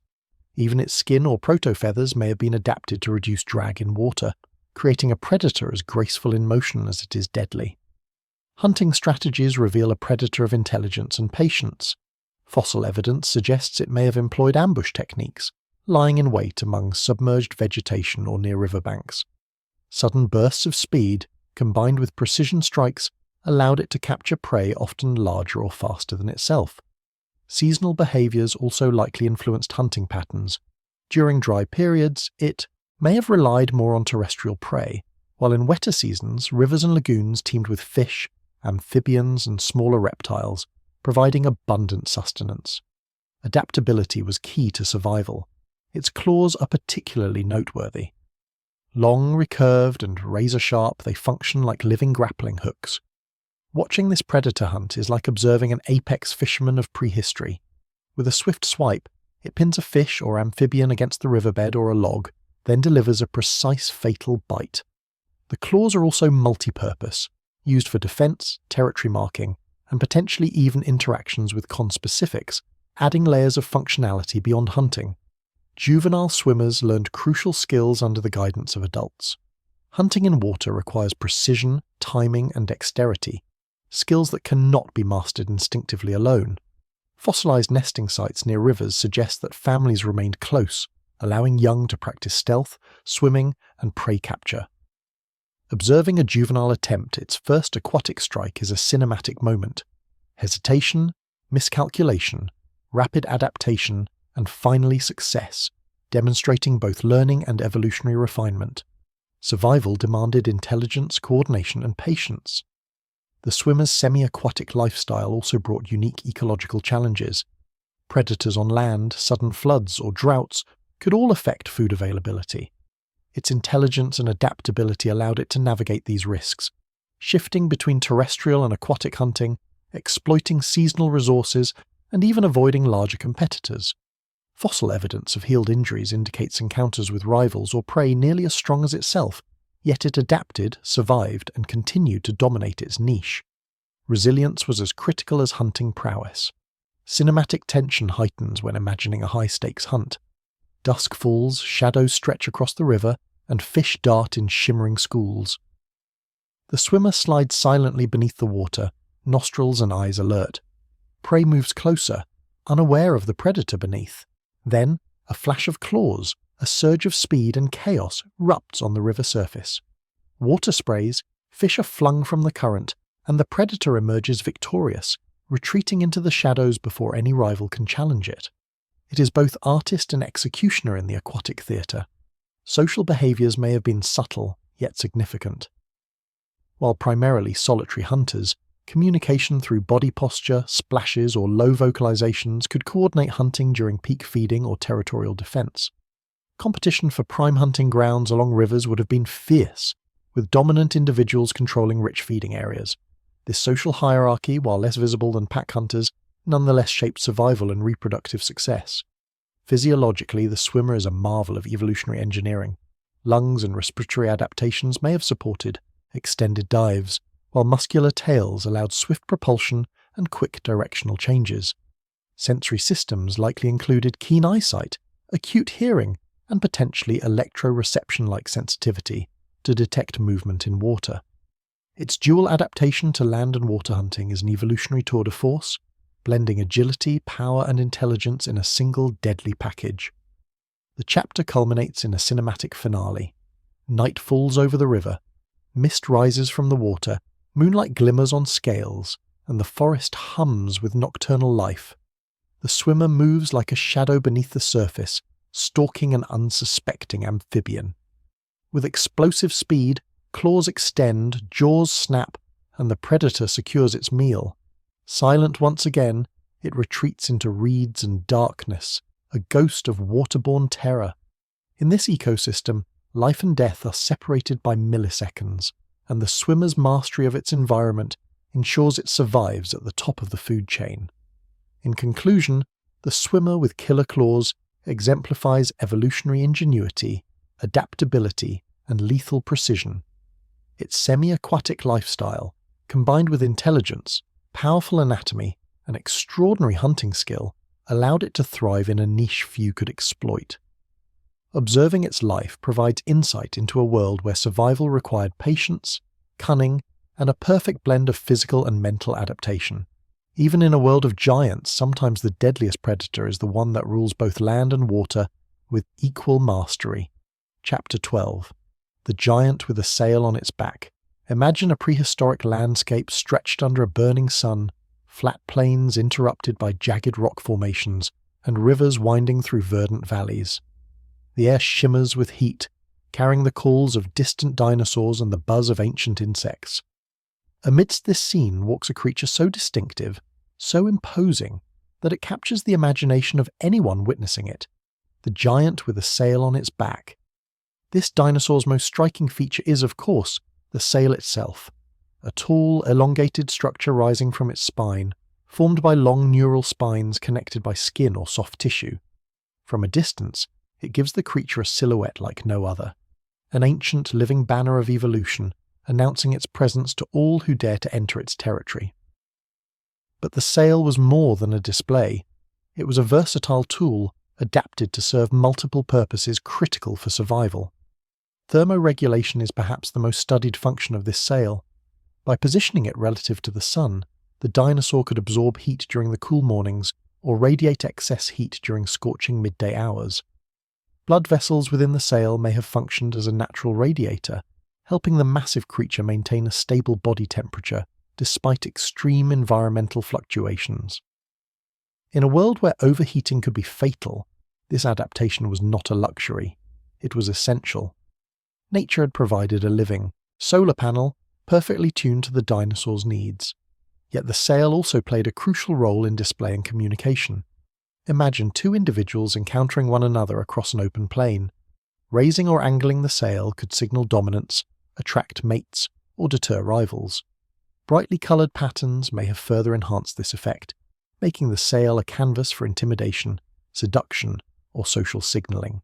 Even its skin or protofeathers may have been adapted to reduce drag in water, creating a predator as graceful in motion as it is deadly. Hunting strategies reveal a predator of intelligence and patience. Fossil evidence suggests it may have employed ambush techniques, lying in wait among submerged vegetation or near riverbanks. Sudden bursts of speed, combined with precision strikes, allowed it to capture prey often larger or faster than itself. Seasonal behaviors also likely influenced hunting patterns. During dry periods, it may have relied more on terrestrial prey, while in wetter seasons, rivers and lagoons teemed with fish, amphibians, and smaller reptiles, providing abundant sustenance. Adaptability was key to survival. Its claws are particularly noteworthy. Long, recurved, and razor-sharp, they function like living grappling hooks. Watching this predator hunt is like observing an apex fisherman of prehistory. With a swift swipe, it pins a fish or amphibian against the riverbed or a log, then delivers a precise fatal bite. The claws are also multi-purpose, used for defense, territory marking, and potentially even interactions with conspecifics, adding layers of functionality beyond hunting. Juvenile swimmers learned crucial skills under the guidance of adults. Hunting in water requires precision, timing, and dexterity, skills that cannot be mastered instinctively alone. Fossilized nesting sites near rivers suggest that families remained close, allowing young to practice stealth, swimming, and prey capture. Observing a juvenile attempt its first aquatic strike is a cinematic moment. Hesitation, miscalculation, rapid adaptation, and finally success, demonstrating both learning and evolutionary refinement. Survival demanded intelligence, coordination, and patience. The swimmer's semi-aquatic lifestyle also brought unique ecological challenges. Predators on land, sudden floods, or droughts could all affect food availability. Its intelligence and adaptability allowed it to navigate these risks, shifting between terrestrial and aquatic hunting, exploiting seasonal resources, and even avoiding larger competitors. Fossil evidence of healed injuries indicates encounters with rivals or prey nearly as strong as itself, yet it adapted, survived, and continued to dominate its niche. Resilience was as critical as hunting prowess. Cinematic tension heightens when imagining a high-stakes hunt. Dusk falls, shadows stretch across the river, and fish dart in shimmering schools. The swimmer slides silently beneath the water, nostrils and eyes alert. Prey moves closer, unaware of the predator beneath. Then, a flash of claws, a surge of speed and chaos erupts on the river surface. Water sprays, fish are flung from the current, and the predator emerges victorious, retreating into the shadows before any rival can challenge it. It is both artist and executioner in the aquatic theatre. Social behaviours may have been subtle, yet significant. While primarily solitary hunters, communication through body posture, splashes or low vocalizations could coordinate hunting during peak feeding or territorial defense. Competition for prime hunting grounds along rivers would have been fierce, with dominant individuals controlling rich feeding areas. This social hierarchy, while less visible than pack hunters, nonetheless shaped survival and reproductive success. Physiologically, the swimmer is a marvel of evolutionary engineering. Lungs and respiratory adaptations may have supported extended dives, while muscular tails allowed swift propulsion and quick directional changes. Sensory systems likely included keen eyesight, acute hearing, and potentially electroreception-like sensitivity to detect movement in water. Its dual adaptation to land and water hunting is an evolutionary tour de force, blending agility, power, and intelligence in a single deadly package. The chapter culminates in a cinematic finale. Night falls over the river, mist rises from the water, moonlight glimmers on scales, and the forest hums with nocturnal life. The swimmer moves like a shadow beneath the surface, stalking an unsuspecting amphibian. With explosive speed, claws extend, jaws snap, and the predator secures its meal. Silent once again, it retreats into reeds and darkness, a ghost of waterborne terror. In this ecosystem, life and death are separated by milliseconds, and the swimmer's mastery of its environment ensures it survives at the top of the food chain. In conclusion, the swimmer with killer claws exemplifies evolutionary ingenuity, adaptability, and lethal precision. Its semi-aquatic lifestyle, combined with intelligence, powerful anatomy, and extraordinary hunting skill, allowed it to thrive in a niche few could exploit. Observing its life provides insight into a world where survival required patience, cunning, and a perfect blend of physical and mental adaptation. Even in a world of giants, sometimes the deadliest predator is the one that rules both land and water with equal mastery. Chapter 12. The giant with a sail on its back. Imagine a prehistoric landscape stretched under a burning sun, flat plains interrupted by jagged rock formations, and rivers winding through verdant valleys. The air shimmers with heat, carrying the calls of distant dinosaurs and the buzz of ancient insects. Amidst this scene walks a creature so distinctive, so imposing, that it captures the imagination of anyone witnessing it. The giant with a sail on its back. This dinosaur's most striking feature is, of course, the sail itself, a tall, elongated structure rising from its spine, formed by long neural spines connected by skin or soft tissue. From a distance, it gives the creature a silhouette like no other, an ancient living banner of evolution, announcing its presence to all who dare to enter its territory. But the sail was more than a display. It was a versatile tool, adapted to serve multiple purposes critical for survival. Thermoregulation is perhaps the most studied function of this sail. By positioning it relative to the sun, the dinosaur could absorb heat during the cool mornings or radiate excess heat during scorching midday hours. Blood vessels within the sail may have functioned as a natural radiator, helping the massive creature maintain a stable body temperature despite extreme environmental fluctuations. In a world where overheating could be fatal, this adaptation was not a luxury. It was essential. Nature had provided a living, solar panel perfectly tuned to the dinosaur's needs. Yet the sail also played a crucial role in display and communication. Imagine two individuals encountering one another across an open plain. Raising or angling the sail could signal dominance, attract mates, or deter rivals. Brightly coloured patterns may have further enhanced this effect, making the sail a canvas for intimidation, seduction, or social signalling.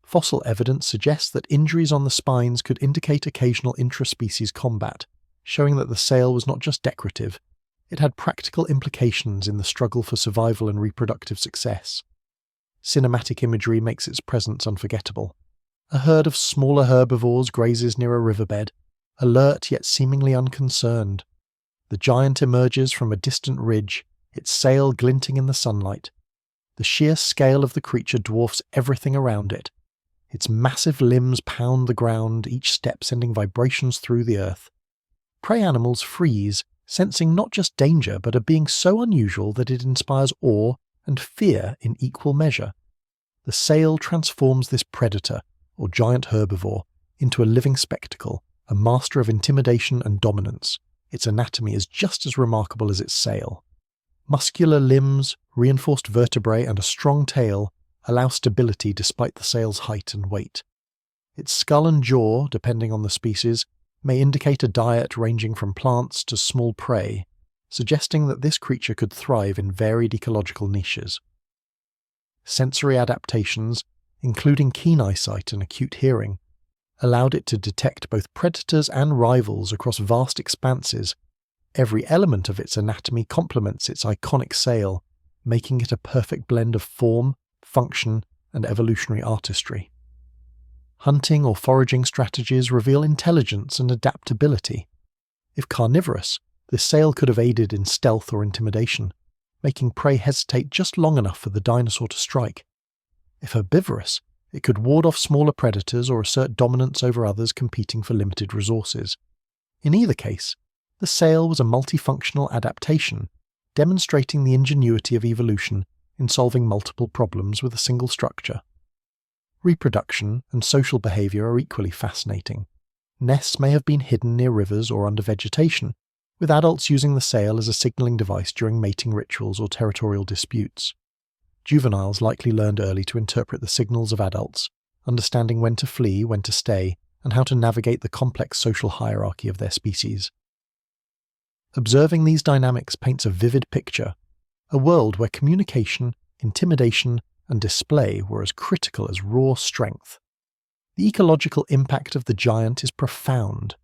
Fossil evidence suggests that injuries on the spines could indicate occasional intraspecies combat, showing that the sail was not just decorative, it had practical implications in the struggle for survival and reproductive success. Cinematic imagery makes its presence unforgettable. A herd of smaller herbivores grazes near a riverbed, alert yet seemingly unconcerned. The giant emerges from a distant ridge, its sail glinting in the sunlight. The sheer scale of the creature dwarfs everything around it. Its massive limbs pound the ground, each step sending vibrations through the earth. Prey animals freeze, sensing not just danger but a being so unusual that it inspires awe and fear in equal measure. The sail transforms this predator, or giant herbivore, into a living spectacle, a master of intimidation and dominance. Its anatomy is just as remarkable as its sail. Muscular limbs, reinforced vertebrae, and a strong tail allow stability despite the sail's height and weight. Its skull and jaw, depending on the species, may indicate a diet ranging from plants to small prey, suggesting that this creature could thrive in varied ecological niches. Sensory adaptations, including keen eyesight and acute hearing, allowed it to detect both predators and rivals across vast expanses. Every element of its anatomy complements its iconic sail, making it a perfect blend of form, function, and evolutionary artistry. Hunting or foraging strategies reveal intelligence and adaptability. If carnivorous, this sail could have aided in stealth or intimidation, making prey hesitate just long enough for the dinosaur to strike. If herbivorous, it could ward off smaller predators or assert dominance over others competing for limited resources. In either case, the sail was a multifunctional adaptation, demonstrating the ingenuity of evolution in solving multiple problems with a single structure. Reproduction and social behavior are equally fascinating. Nests may have been hidden near rivers or under vegetation, with adults using the sail as a signaling device during mating rituals or territorial disputes. Juveniles likely learned early to interpret the signals of adults, understanding when to flee, when to stay, and how to navigate the complex social hierarchy of their species. Observing these dynamics paints a vivid picture, a world where communication, intimidation, and display were as critical as raw strength. The ecological impact of the giant is profound.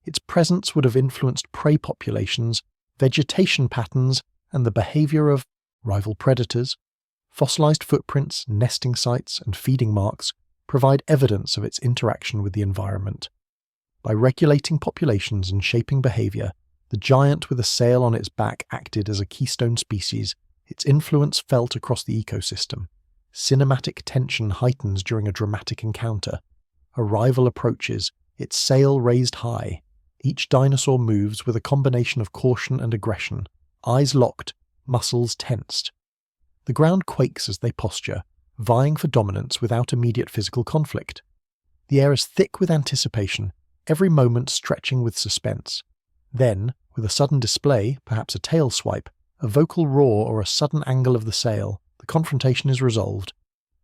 Its presence would have influenced prey populations, vegetation patterns, and the behavior of rival predators. Fossilized footprints, nesting sites, and feeding marks provide evidence of its interaction with the environment. By regulating populations and shaping behavior, the giant with a sail on its back acted as a keystone species, its influence felt across the ecosystem. Cinematic tension heightens during a dramatic encounter. A rival approaches, its sail raised high. Each dinosaur moves with a combination of caution and aggression, eyes locked, muscles tensed. The ground quakes as they posture, vying for dominance without immediate physical conflict. The air is thick with anticipation, every moment stretching with suspense. Then, with a sudden display, perhaps a tail swipe, a vocal roar or a sudden angle of the sail, the confrontation is resolved.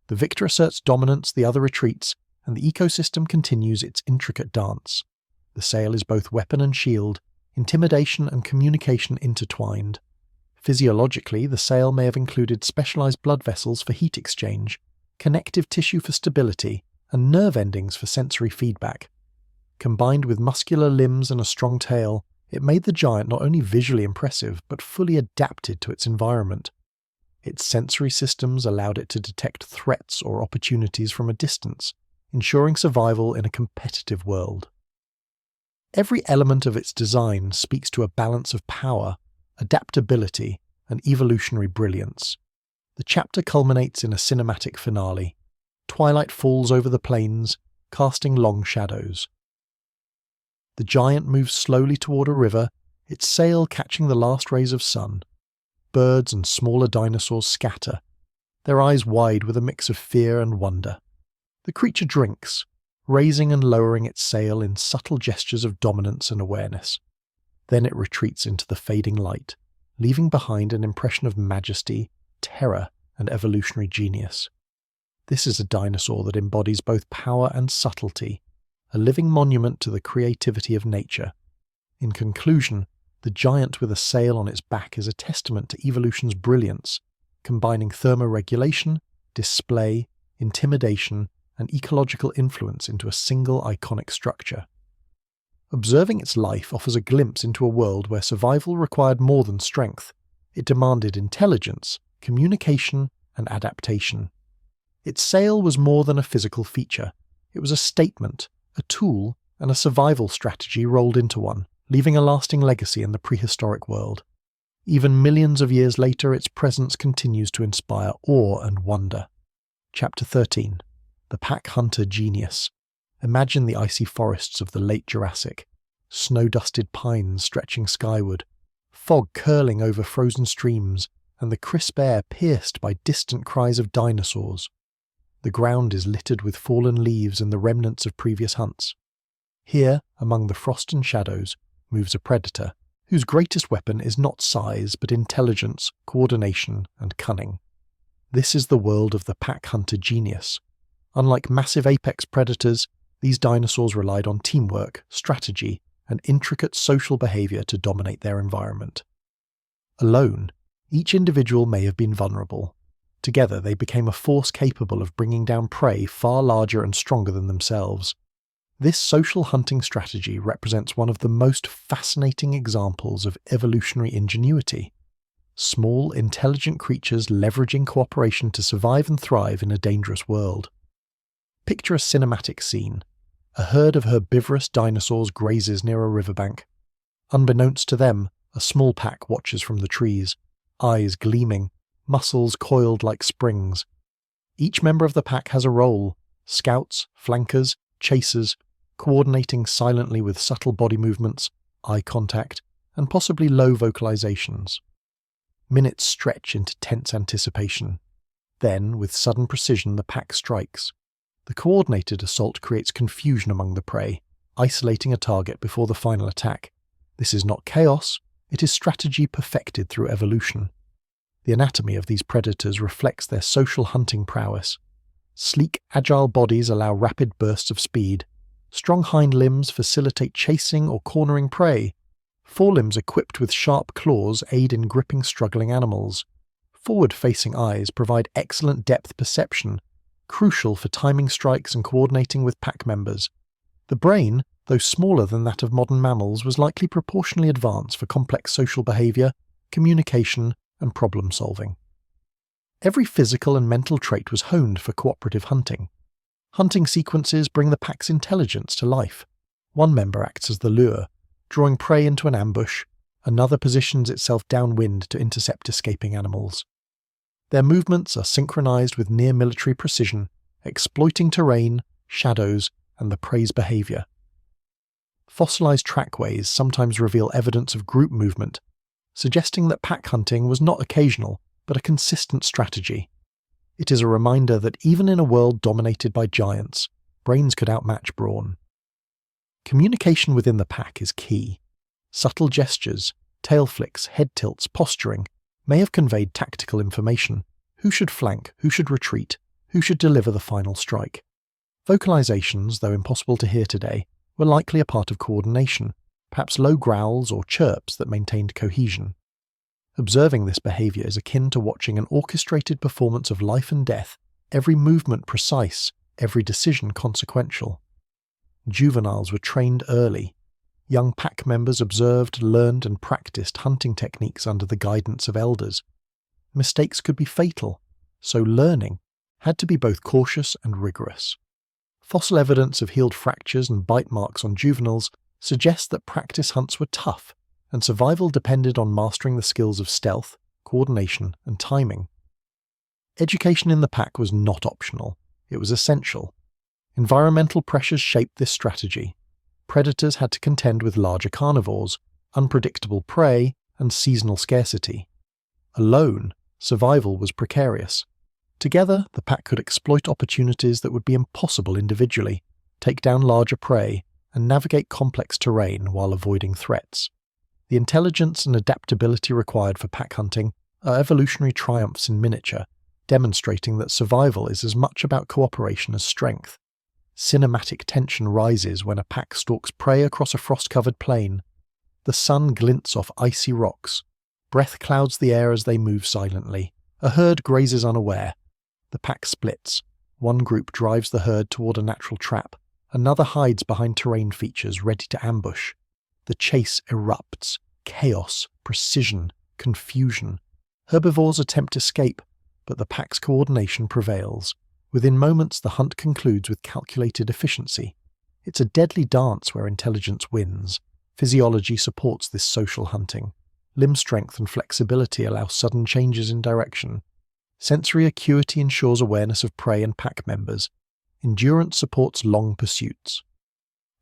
The victor asserts dominance, the other retreats, and the ecosystem continues its intricate dance. The sail is both weapon and shield, intimidation and communication intertwined. Physiologically, the sail may have included specialized blood vessels for heat exchange, connective tissue for stability, and nerve endings for sensory feedback. Combined with muscular limbs and a strong tail, it made the giant not only visually impressive, but fully adapted to its environment. Its sensory systems allowed it to detect threats or opportunities from a distance, ensuring survival in a competitive world. Every element of its design speaks to a balance of power, adaptability, and evolutionary brilliance. The chapter culminates in a cinematic finale. Twilight falls over the plains, casting long shadows. The giant moves slowly toward a river, its sail catching the last rays of sun. Birds and smaller dinosaurs scatter, their eyes wide with a mix of fear and wonder. The creature drinks, raising and lowering its sail in subtle gestures of dominance and awareness. Then it retreats into the fading light, leaving behind an impression of majesty, terror, and evolutionary genius. This is a dinosaur that embodies both power and subtlety, a living monument to the creativity of nature. In conclusion, the giant with a sail on its back is a testament to evolution's brilliance, combining thermoregulation, display, intimidation, and ecological influence into a single iconic structure. Observing its life offers a glimpse into a world where survival required more than strength. It demanded intelligence, communication, and adaptation. Its sail was more than a physical feature. It was a statement, a tool, and a survival strategy rolled into one, leaving a lasting legacy in the prehistoric world. Even millions of years later, its presence continues to inspire awe and wonder. Chapter 13. The Pack Hunter Genius. Imagine the icy forests of the late Jurassic, snow-dusted pines stretching skyward, fog curling over frozen streams, and the crisp air pierced by distant cries of dinosaurs. The ground is littered with fallen leaves and the remnants of previous hunts. Here, among the frost and shadows, moves a predator, whose greatest weapon is not size but intelligence, coordination, and cunning. This is the world of the pack hunter genius. Unlike massive apex predators, these dinosaurs relied on teamwork, strategy, and intricate social behavior to dominate their environment. Alone, each individual may have been vulnerable. Together, they became a force capable of bringing down prey far larger and stronger than themselves. This social hunting strategy represents one of the most fascinating examples of evolutionary ingenuity. Small, intelligent creatures leveraging cooperation to survive and thrive in a dangerous world. Picture a cinematic scene. A herd of herbivorous dinosaurs grazes near a riverbank. Unbeknownst to them, a small pack watches from the trees, eyes gleaming, muscles coiled like springs. Each member of the pack has a role: scouts, flankers, chasers, coordinating silently with subtle body movements, eye contact, and possibly low vocalizations. Minutes stretch into tense anticipation. Then, with sudden precision, the pack strikes. The coordinated assault creates confusion among the prey, isolating a target before the final attack. This is not chaos, it is strategy perfected through evolution. The anatomy of these predators reflects their social hunting prowess. Sleek, agile bodies allow rapid bursts of speed. Strong hind limbs facilitate chasing or cornering prey. Forelimbs equipped with sharp claws aid in gripping struggling animals. Forward-facing eyes provide excellent depth perception, crucial for timing strikes and coordinating with pack members. The brain, though smaller than that of modern mammals, was likely proportionally advanced for complex social behavior, communication, and problem-solving. Every physical and mental trait was honed for cooperative hunting. Hunting sequences bring the pack's intelligence to life. One member acts as the lure, drawing prey into an ambush. Another positions itself downwind to intercept escaping animals. Their movements are synchronized with near-military precision, exploiting terrain, shadows, and the prey's behavior. Fossilized trackways sometimes reveal evidence of group movement, suggesting that pack hunting was not occasional, but a consistent strategy. It is a reminder that even in a world dominated by giants, brains could outmatch brawn. Communication within the pack is key. Subtle gestures, tail flicks, head tilts, posturing may have conveyed tactical information. Who should flank, who should retreat, who should deliver the final strike. Vocalizations, though impossible to hear today, were likely a part of coordination, perhaps low growls or chirps that maintained cohesion. Observing this behavior is akin to watching an orchestrated performance of life and death, every movement precise, every decision consequential. Juveniles were trained early. Young pack members observed, learned, and practiced hunting techniques under the guidance of elders. Mistakes could be fatal, so learning had to be both cautious and rigorous. Fossil evidence of healed fractures and bite marks on juveniles suggests that practice hunts were tough, and survival depended on mastering the skills of stealth, coordination, and timing. Education in the pack was not optional, it was essential. Environmental pressures shaped this strategy. Predators had to contend with larger carnivores, unpredictable prey, and seasonal scarcity. Alone, survival was precarious. Together, the pack could exploit opportunities that would be impossible individually, take down larger prey, and navigate complex terrain while avoiding threats. The intelligence and adaptability required for pack hunting are evolutionary triumphs in miniature, demonstrating that survival is as much about cooperation as strength. Cinematic tension rises when a pack stalks prey across a frost-covered plain. The sun glints off icy rocks. Breath clouds the air as they move silently. A herd grazes unaware. The pack splits. One group drives the herd toward a natural trap. Another hides behind terrain features ready to ambush. The chase erupts. Chaos, precision, confusion. Herbivores attempt escape, but the pack's coordination prevails. Within moments, the hunt concludes with calculated efficiency. It's a deadly dance where intelligence wins. Physiology supports this social hunting. Limb strength and flexibility allow sudden changes in direction. Sensory acuity ensures awareness of prey and pack members. Endurance supports long pursuits.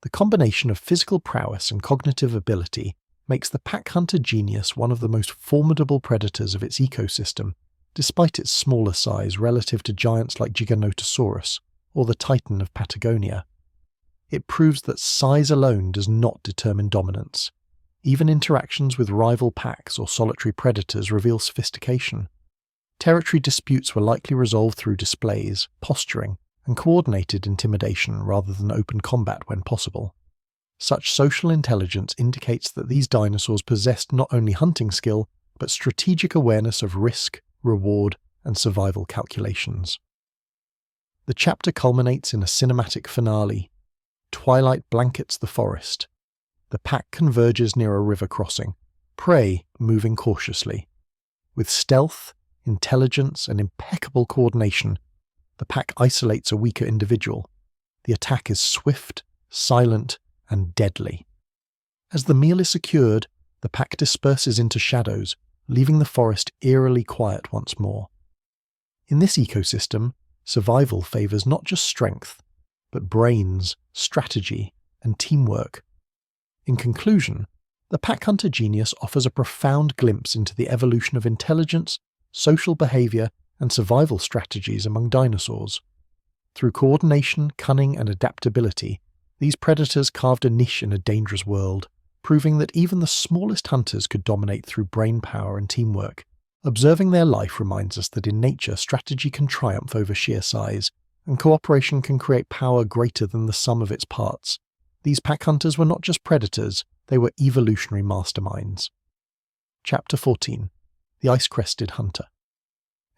The combination of physical prowess and cognitive ability makes the pack hunter genius one of the most formidable predators of its ecosystem, despite its smaller size relative to giants like Giganotosaurus or the Titan of Patagonia. It proves that size alone does not determine dominance. Even interactions with rival packs or solitary predators reveal sophistication. Territory disputes were likely resolved through displays, posturing, and coordinated intimidation rather than open combat when possible. Such social intelligence indicates that these dinosaurs possessed not only hunting skill, but strategic awareness of risk, reward, and survival calculations. The chapter culminates in a cinematic finale. Twilight blankets the forest. The pack converges near a river crossing, prey moving cautiously. With stealth, intelligence, and impeccable coordination, the pack isolates a weaker individual. The attack is swift, silent, and deadly. As the meal is secured, the pack disperses into shadows, leaving the forest eerily quiet once more. In this ecosystem, survival favors not just strength, but brains, strategy, and teamwork. In conclusion, the pack hunter genius offers a profound glimpse into the evolution of intelligence, social behavior, and survival strategies among dinosaurs. Through coordination, cunning, and adaptability, these predators carved a niche in a dangerous world, proving that even the smallest hunters could dominate through brain power and teamwork. Observing their life reminds us that in nature, strategy can triumph over sheer size, and cooperation can create power greater than the sum of its parts. These pack hunters were not just predators, they were evolutionary masterminds. Chapter 14. The Ice-Crested Hunter.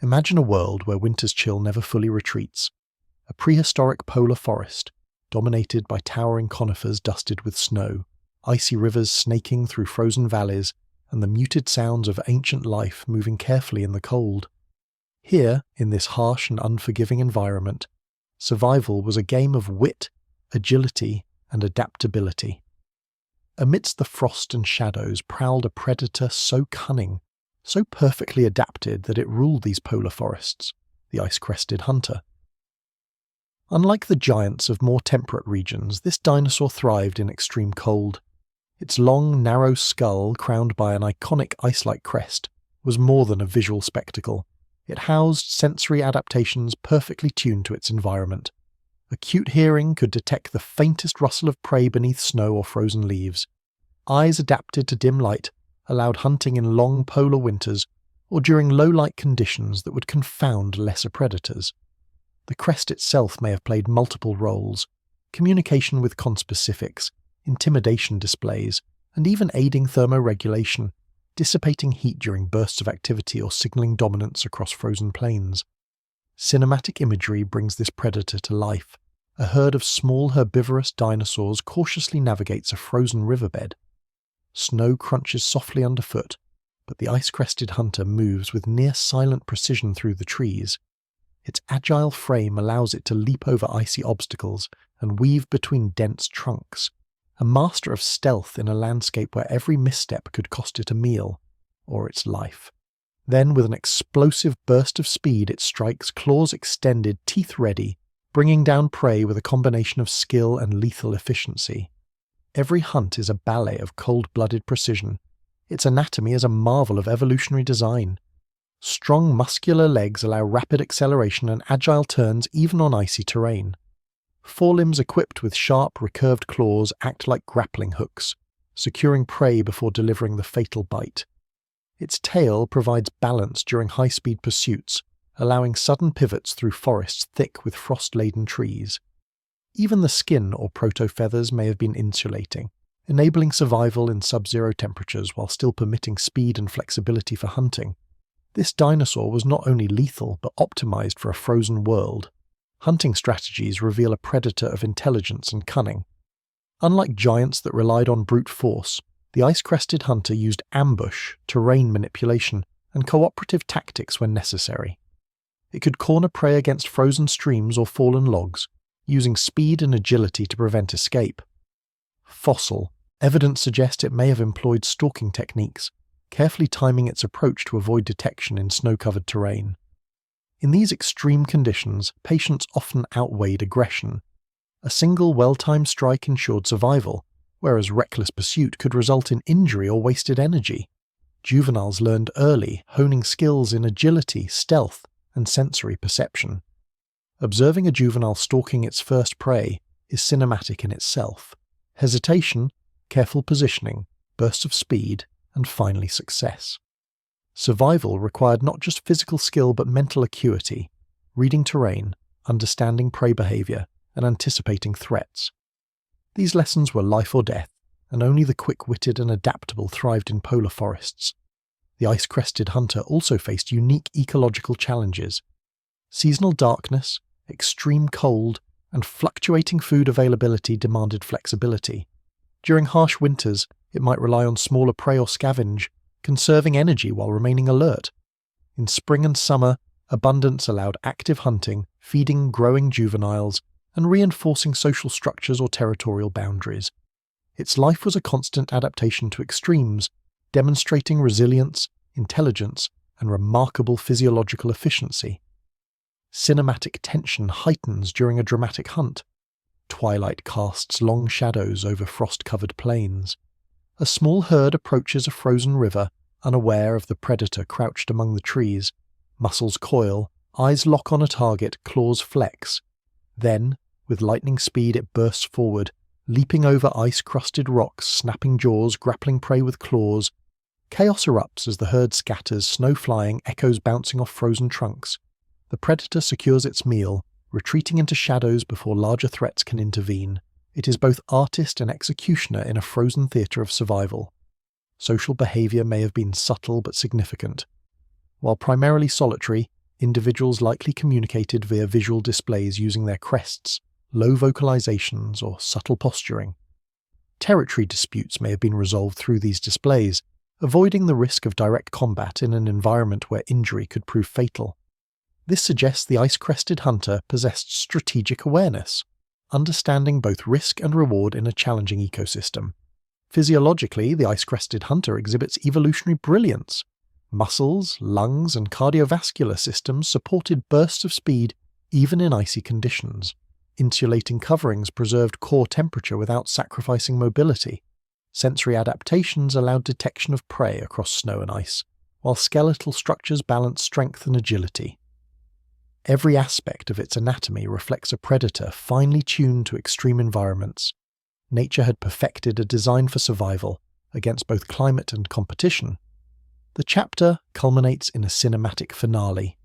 Imagine a world where winter's chill never fully retreats. A prehistoric polar forest, dominated by towering conifers dusted with snow, icy rivers snaking through frozen valleys, and the muted sounds of ancient life moving carefully in the cold. Here, in this harsh and unforgiving environment, survival was a game of wit, agility, and adaptability. Amidst the frost and shadows prowled a predator so cunning, so perfectly adapted that it ruled these polar forests, the ice-crested hunter. Unlike the giants of more temperate regions, this dinosaur thrived in extreme cold. Its long, narrow skull, crowned by an iconic ice-like crest, was more than a visual spectacle. It housed sensory adaptations perfectly tuned to its environment. Acute hearing could detect the faintest rustle of prey beneath snow or frozen leaves. Eyes adapted to dim light allowed hunting in long polar winters or during low-light conditions that would confound lesser predators. The crest itself may have played multiple roles: communication with conspecifics, intimidation displays, and even aiding thermoregulation, dissipating heat during bursts of activity or signaling dominance across frozen plains. Cinematic imagery brings this predator to life. A herd of small herbivorous dinosaurs cautiously navigates a frozen riverbed. Snow crunches softly underfoot, but the ice-crested hunter moves with near-silent precision through the trees. Its agile frame allows it to leap over icy obstacles and weave between dense trunks, a master of stealth in a landscape where every misstep could cost it a meal, or its life. Then, with an explosive burst of speed, it strikes, claws extended, teeth ready, bringing down prey with a combination of skill and lethal efficiency. Every hunt is a ballet of cold-blooded precision. Its anatomy is a marvel of evolutionary design. Strong muscular legs allow rapid acceleration and agile turns even on icy terrain. Forelimbs equipped with sharp, recurved claws act like grappling hooks, securing prey before delivering the fatal bite. Its tail provides balance during high-speed pursuits, allowing sudden pivots through forests thick with frost-laden trees. Even the skin or proto-feathers may have been insulating, enabling survival in sub-zero temperatures while still permitting speed and flexibility for hunting. This dinosaur was not only lethal but optimized for a frozen world. Hunting strategies reveal a predator of intelligence and cunning. Unlike giants that relied on brute force, the ice-crested hunter used ambush, terrain manipulation, and cooperative tactics when necessary. It could corner prey against frozen streams or fallen logs, using speed and agility to prevent escape. Fossil. Evidence suggests it may have employed stalking techniques, carefully timing its approach to avoid detection in snow-covered terrain. In these extreme conditions, patience often outweighed aggression. A single well-timed strike ensured survival, whereas reckless pursuit could result in injury or wasted energy. Juveniles learned early, honing skills in agility, stealth, and sensory perception. Observing a juvenile stalking its first prey is cinematic in itself. Hesitation, careful positioning, bursts of speed, and finally success. Survival required not just physical skill but mental acuity, reading terrain, understanding prey behavior, and anticipating threats. These lessons were life or death, and only the quick-witted and adaptable thrived in polar forests. The ice-crested hunter also faced unique ecological challenges. Seasonal darkness, extreme cold, and fluctuating food availability demanded flexibility. During harsh winters, it might rely on smaller prey or scavenge, conserving energy while remaining alert. In spring and summer, abundance allowed active hunting, feeding growing juveniles, and reinforcing social structures or territorial boundaries. Its life was a constant adaptation to extremes, demonstrating resilience, intelligence, and remarkable physiological efficiency. Cinematic tension heightens during a dramatic hunt. Twilight casts long shadows over frost-covered plains. A small herd approaches a frozen river, unaware of the predator crouched among the trees. Muscles coil, eyes lock on a target, claws flex. Then, with lightning speed, it bursts forward, leaping over ice-crusted rocks, snapping jaws, grappling prey with claws. Chaos erupts as the herd scatters, snow flying, echoes bouncing off frozen trunks. The predator secures its meal, retreating into shadows before larger threats can intervene. It is both artist and executioner in a frozen theatre of survival. Social behavior may have been subtle but significant. While primarily solitary, individuals likely communicated via visual displays using their crests, low vocalizations, or subtle posturing. Territory disputes may have been resolved through these displays, avoiding the risk of direct combat in an environment where injury could prove fatal. This suggests the ice-crested hunter possessed strategic awareness, understanding both risk and reward in a challenging ecosystem. Physiologically, the ice-crested hunter exhibits evolutionary brilliance. Muscles, lungs, and cardiovascular systems supported bursts of speed even in icy conditions. Insulating coverings preserved core temperature without sacrificing mobility. Sensory adaptations allowed detection of prey across snow and ice, while skeletal structures balanced strength and agility. Every aspect of its anatomy reflects a predator finely tuned to extreme environments. Nature had perfected a design for survival against both climate and competition. The chapter culminates in a cinematic finale.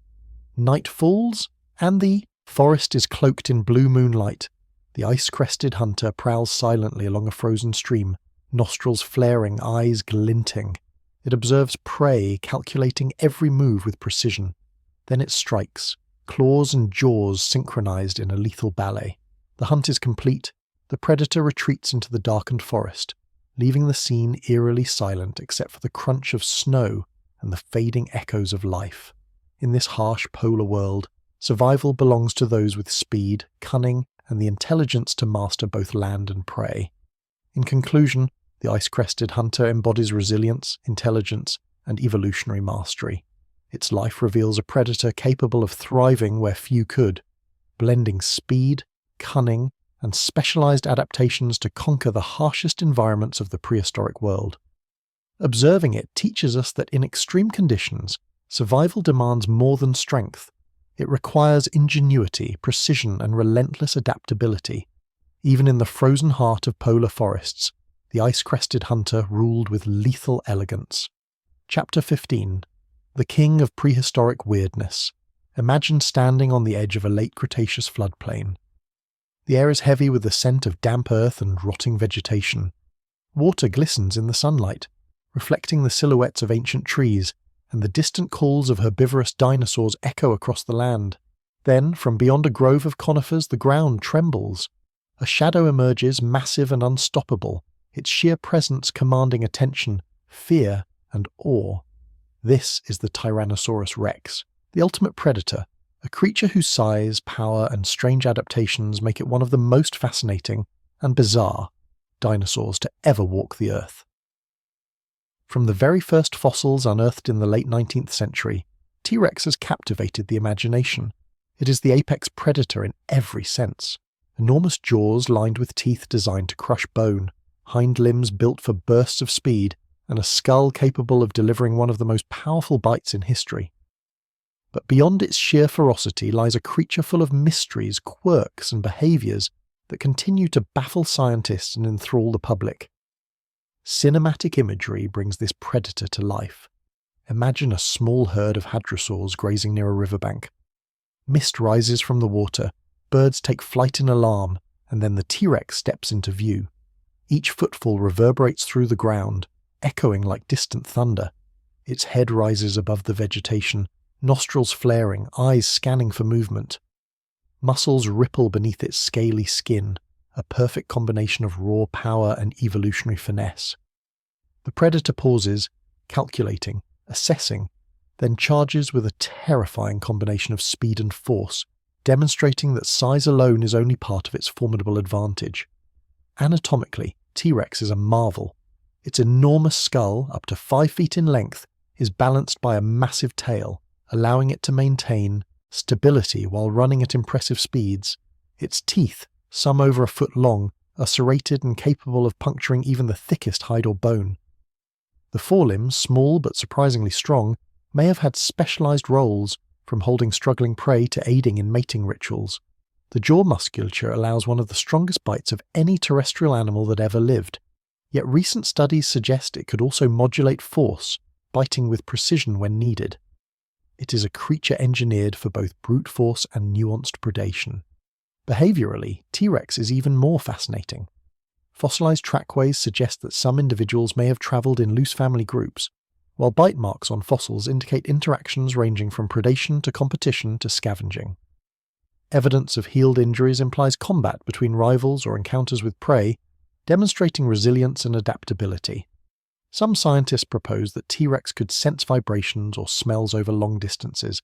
Night falls, and the forest is cloaked in blue moonlight. The ice-crested hunter prowls silently along a frozen stream, nostrils flaring, eyes glinting. It observes prey, calculating every move with precision. Then it strikes, claws and jaws synchronized in a lethal ballet. The hunt is complete. The predator retreats into the darkened forest, leaving the scene eerily silent except for the crunch of snow and the fading echoes of life. In this harsh polar world, survival belongs to those with speed, cunning, and the intelligence to master both land and prey. In conclusion, the ice-crested hunter embodies resilience, intelligence, and evolutionary mastery. Its life reveals a predator capable of thriving where few could, blending speed, cunning, and specialized adaptations to conquer the harshest environments of the prehistoric world. Observing it teaches us that in extreme conditions, survival demands more than strength. It requires ingenuity, precision, and relentless adaptability. Even in the frozen heart of polar forests, the ice-crested hunter ruled with lethal elegance. Chapter 15. The King of Prehistoric Weirdness. Imagine standing on the edge of a late Cretaceous floodplain. The air is heavy with the scent of damp earth and rotting vegetation. Water glistens in the sunlight, reflecting the silhouettes of ancient trees, and the distant calls of herbivorous dinosaurs echo across the land. Then, from beyond a grove of conifers, the ground trembles. A shadow emerges, massive and unstoppable, its sheer presence commanding attention, fear, and awe. This is the Tyrannosaurus rex, the ultimate predator, a creature whose size, power, and strange adaptations make it one of the most fascinating and bizarre dinosaurs to ever walk the Earth. From the very first fossils unearthed in the late 19th century, T-Rex has captivated the imagination. It is the apex predator in every sense. Enormous jaws lined with teeth designed to crush bone, hind limbs built for bursts of speed, and a skull capable of delivering one of the most powerful bites in history. But beyond its sheer ferocity lies a creature full of mysteries, quirks, and behaviours that continue to baffle scientists and enthrall the public. Cinematic imagery brings this predator to life. Imagine a small herd of hadrosaurs grazing near a riverbank. Mist rises from the water, birds take flight in alarm, and then the T-Rex steps into view. Each footfall reverberates through the ground, echoing like distant thunder. Its head rises above the vegetation, nostrils flaring, eyes scanning for movement. Muscles ripple beneath its scaly skin, a perfect combination of raw power and evolutionary finesse. The predator pauses, calculating, assessing, then charges with a terrifying combination of speed and force, demonstrating that size alone is only part of its formidable advantage. Anatomically, T-Rex is a marvel. Its enormous skull, up to 5 feet in length, is balanced by a massive tail, allowing it to maintain stability while running at impressive speeds. Its teeth, some over a foot long, are serrated and capable of puncturing even the thickest hide or bone. The forelimbs, small but surprisingly strong, may have had specialized roles, from holding struggling prey to aiding in mating rituals. The jaw musculature allows one of the strongest bites of any terrestrial animal that ever lived, yet recent studies suggest it could also modulate force, biting with precision when needed. It is a creature engineered for both brute force and nuanced predation. Behaviourally, T-Rex is even more fascinating. Fossilized trackways suggest that some individuals may have travelled in loose family groups, while bite marks on fossils indicate interactions ranging from predation to competition to scavenging. Evidence of healed injuries implies combat between rivals or encounters with prey, demonstrating resilience and adaptability. Some scientists propose that T-Rex could sense vibrations or smells over long distances,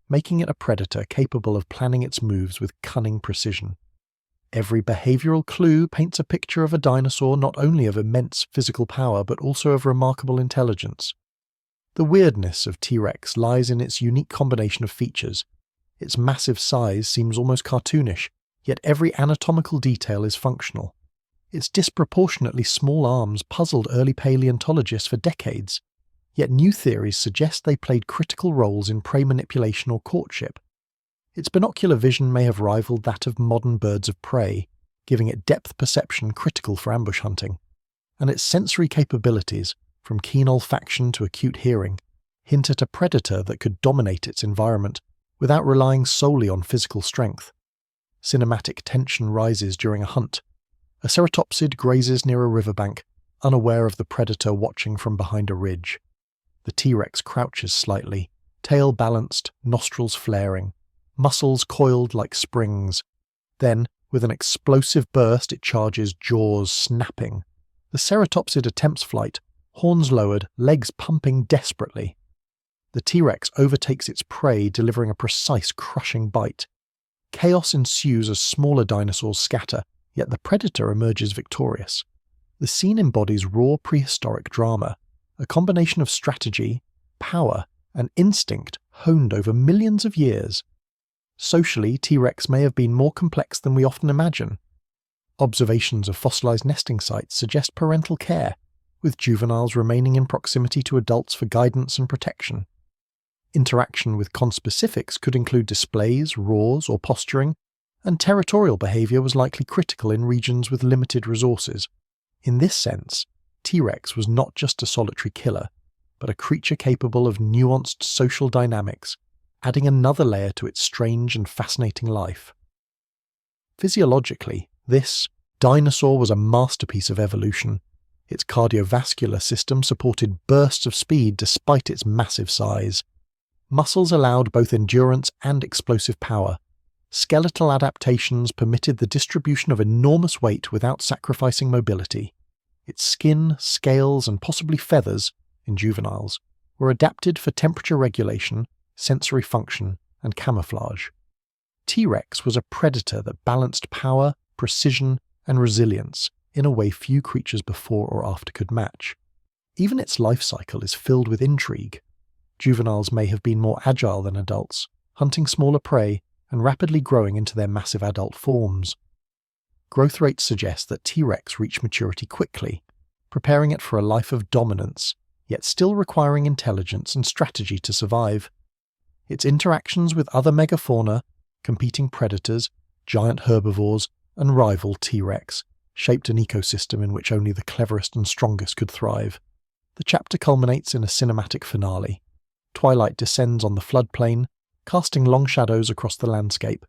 making it a predator capable of planning its moves with cunning precision. Every behavioural clue paints a picture of a dinosaur not only of immense physical power but also of remarkable intelligence. The weirdness of T-Rex lies in its unique combination of features. Its massive size seems almost cartoonish, yet every anatomical detail is functional. Its disproportionately small arms puzzled early paleontologists for decades, yet new theories suggest they played critical roles in prey manipulation or courtship. Its binocular vision may have rivaled that of modern birds of prey, giving it depth perception critical for ambush hunting. And its sensory capabilities, from keen olfaction to acute hearing, hint at a predator that could dominate its environment without relying solely on physical strength. Cinematic tension rises during a hunt. A ceratopsid grazes near a riverbank, unaware of the predator watching from behind a ridge. The T-Rex crouches slightly, tail balanced, nostrils flaring, muscles coiled like springs. Then, with an explosive burst, it charges, jaws snapping. The ceratopsid attempts flight, horns lowered, legs pumping desperately. The T-Rex overtakes its prey, delivering a precise, crushing bite. Chaos ensues as smaller dinosaurs scatter, yet the predator emerges victorious. The scene embodies raw prehistoric drama, a combination of strategy, power, and instinct honed over millions of years. Socially, T-Rex may have been more complex than we often imagine. Observations of fossilized nesting sites suggest parental care, with juveniles remaining in proximity to adults for guidance and protection. Interaction with conspecifics could include displays, roars, or posturing, and territorial behavior was likely critical in regions with limited resources. In this sense, T-Rex was not just a solitary killer, but a creature capable of nuanced social dynamics, adding another layer to its strange and fascinating life. Physiologically, this dinosaur was a masterpiece of evolution. Its cardiovascular system supported bursts of speed despite its massive size. Muscles allowed both endurance and explosive power. Skeletal adaptations permitted the distribution of enormous weight without sacrificing mobility. Its skin, scales, and possibly feathers, in juveniles, were adapted for temperature regulation, sensory function, and camouflage. T-Rex was a predator that balanced power, precision, and resilience in a way few creatures before or after could match. Even its life cycle is filled with intrigue. Juveniles may have been more agile than adults, hunting smaller prey and rapidly growing into their massive adult forms. Growth rates suggest that T-Rex reached maturity quickly, preparing it for a life of dominance, yet still requiring intelligence and strategy to survive. Its interactions with other megafauna, competing predators, giant herbivores, and rival T-Rex shaped an ecosystem in which only the cleverest and strongest could thrive. The chapter culminates in a cinematic finale. Twilight descends on the floodplain, casting long shadows across the landscape.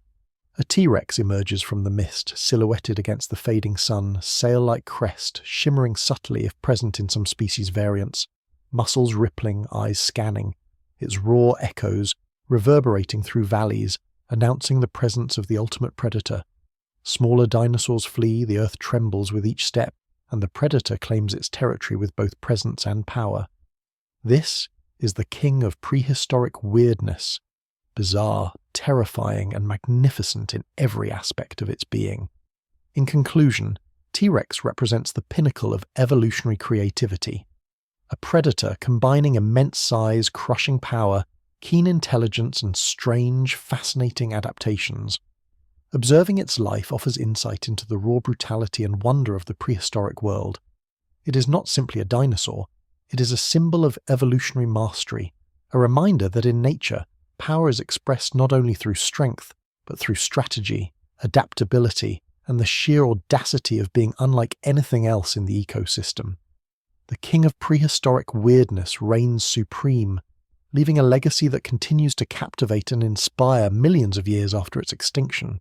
A T-Rex emerges from the mist, silhouetted against the fading sun, sail-like crest, shimmering subtly if present in some species variants, muscles rippling, eyes scanning, its roar echoes, reverberating through valleys, announcing the presence of the ultimate predator. Smaller dinosaurs flee, the earth trembles with each step, and the predator claims its territory with both presence and power. This is the king of prehistoric weirdness, bizarre, terrifying, and magnificent in every aspect of its being. In conclusion, T-Rex represents the pinnacle of evolutionary creativity, a predator combining immense size, crushing power, keen intelligence, and strange, fascinating adaptations. Observing its life offers insight into the raw brutality and wonder of the prehistoric world. It is not simply a dinosaur, it is a symbol of evolutionary mastery, a reminder that in nature, power is expressed not only through strength, but through strategy, adaptability, and the sheer audacity of being unlike anything else in the ecosystem. The king of prehistoric weirdness reigns supreme, leaving a legacy that continues to captivate and inspire millions of years after its extinction.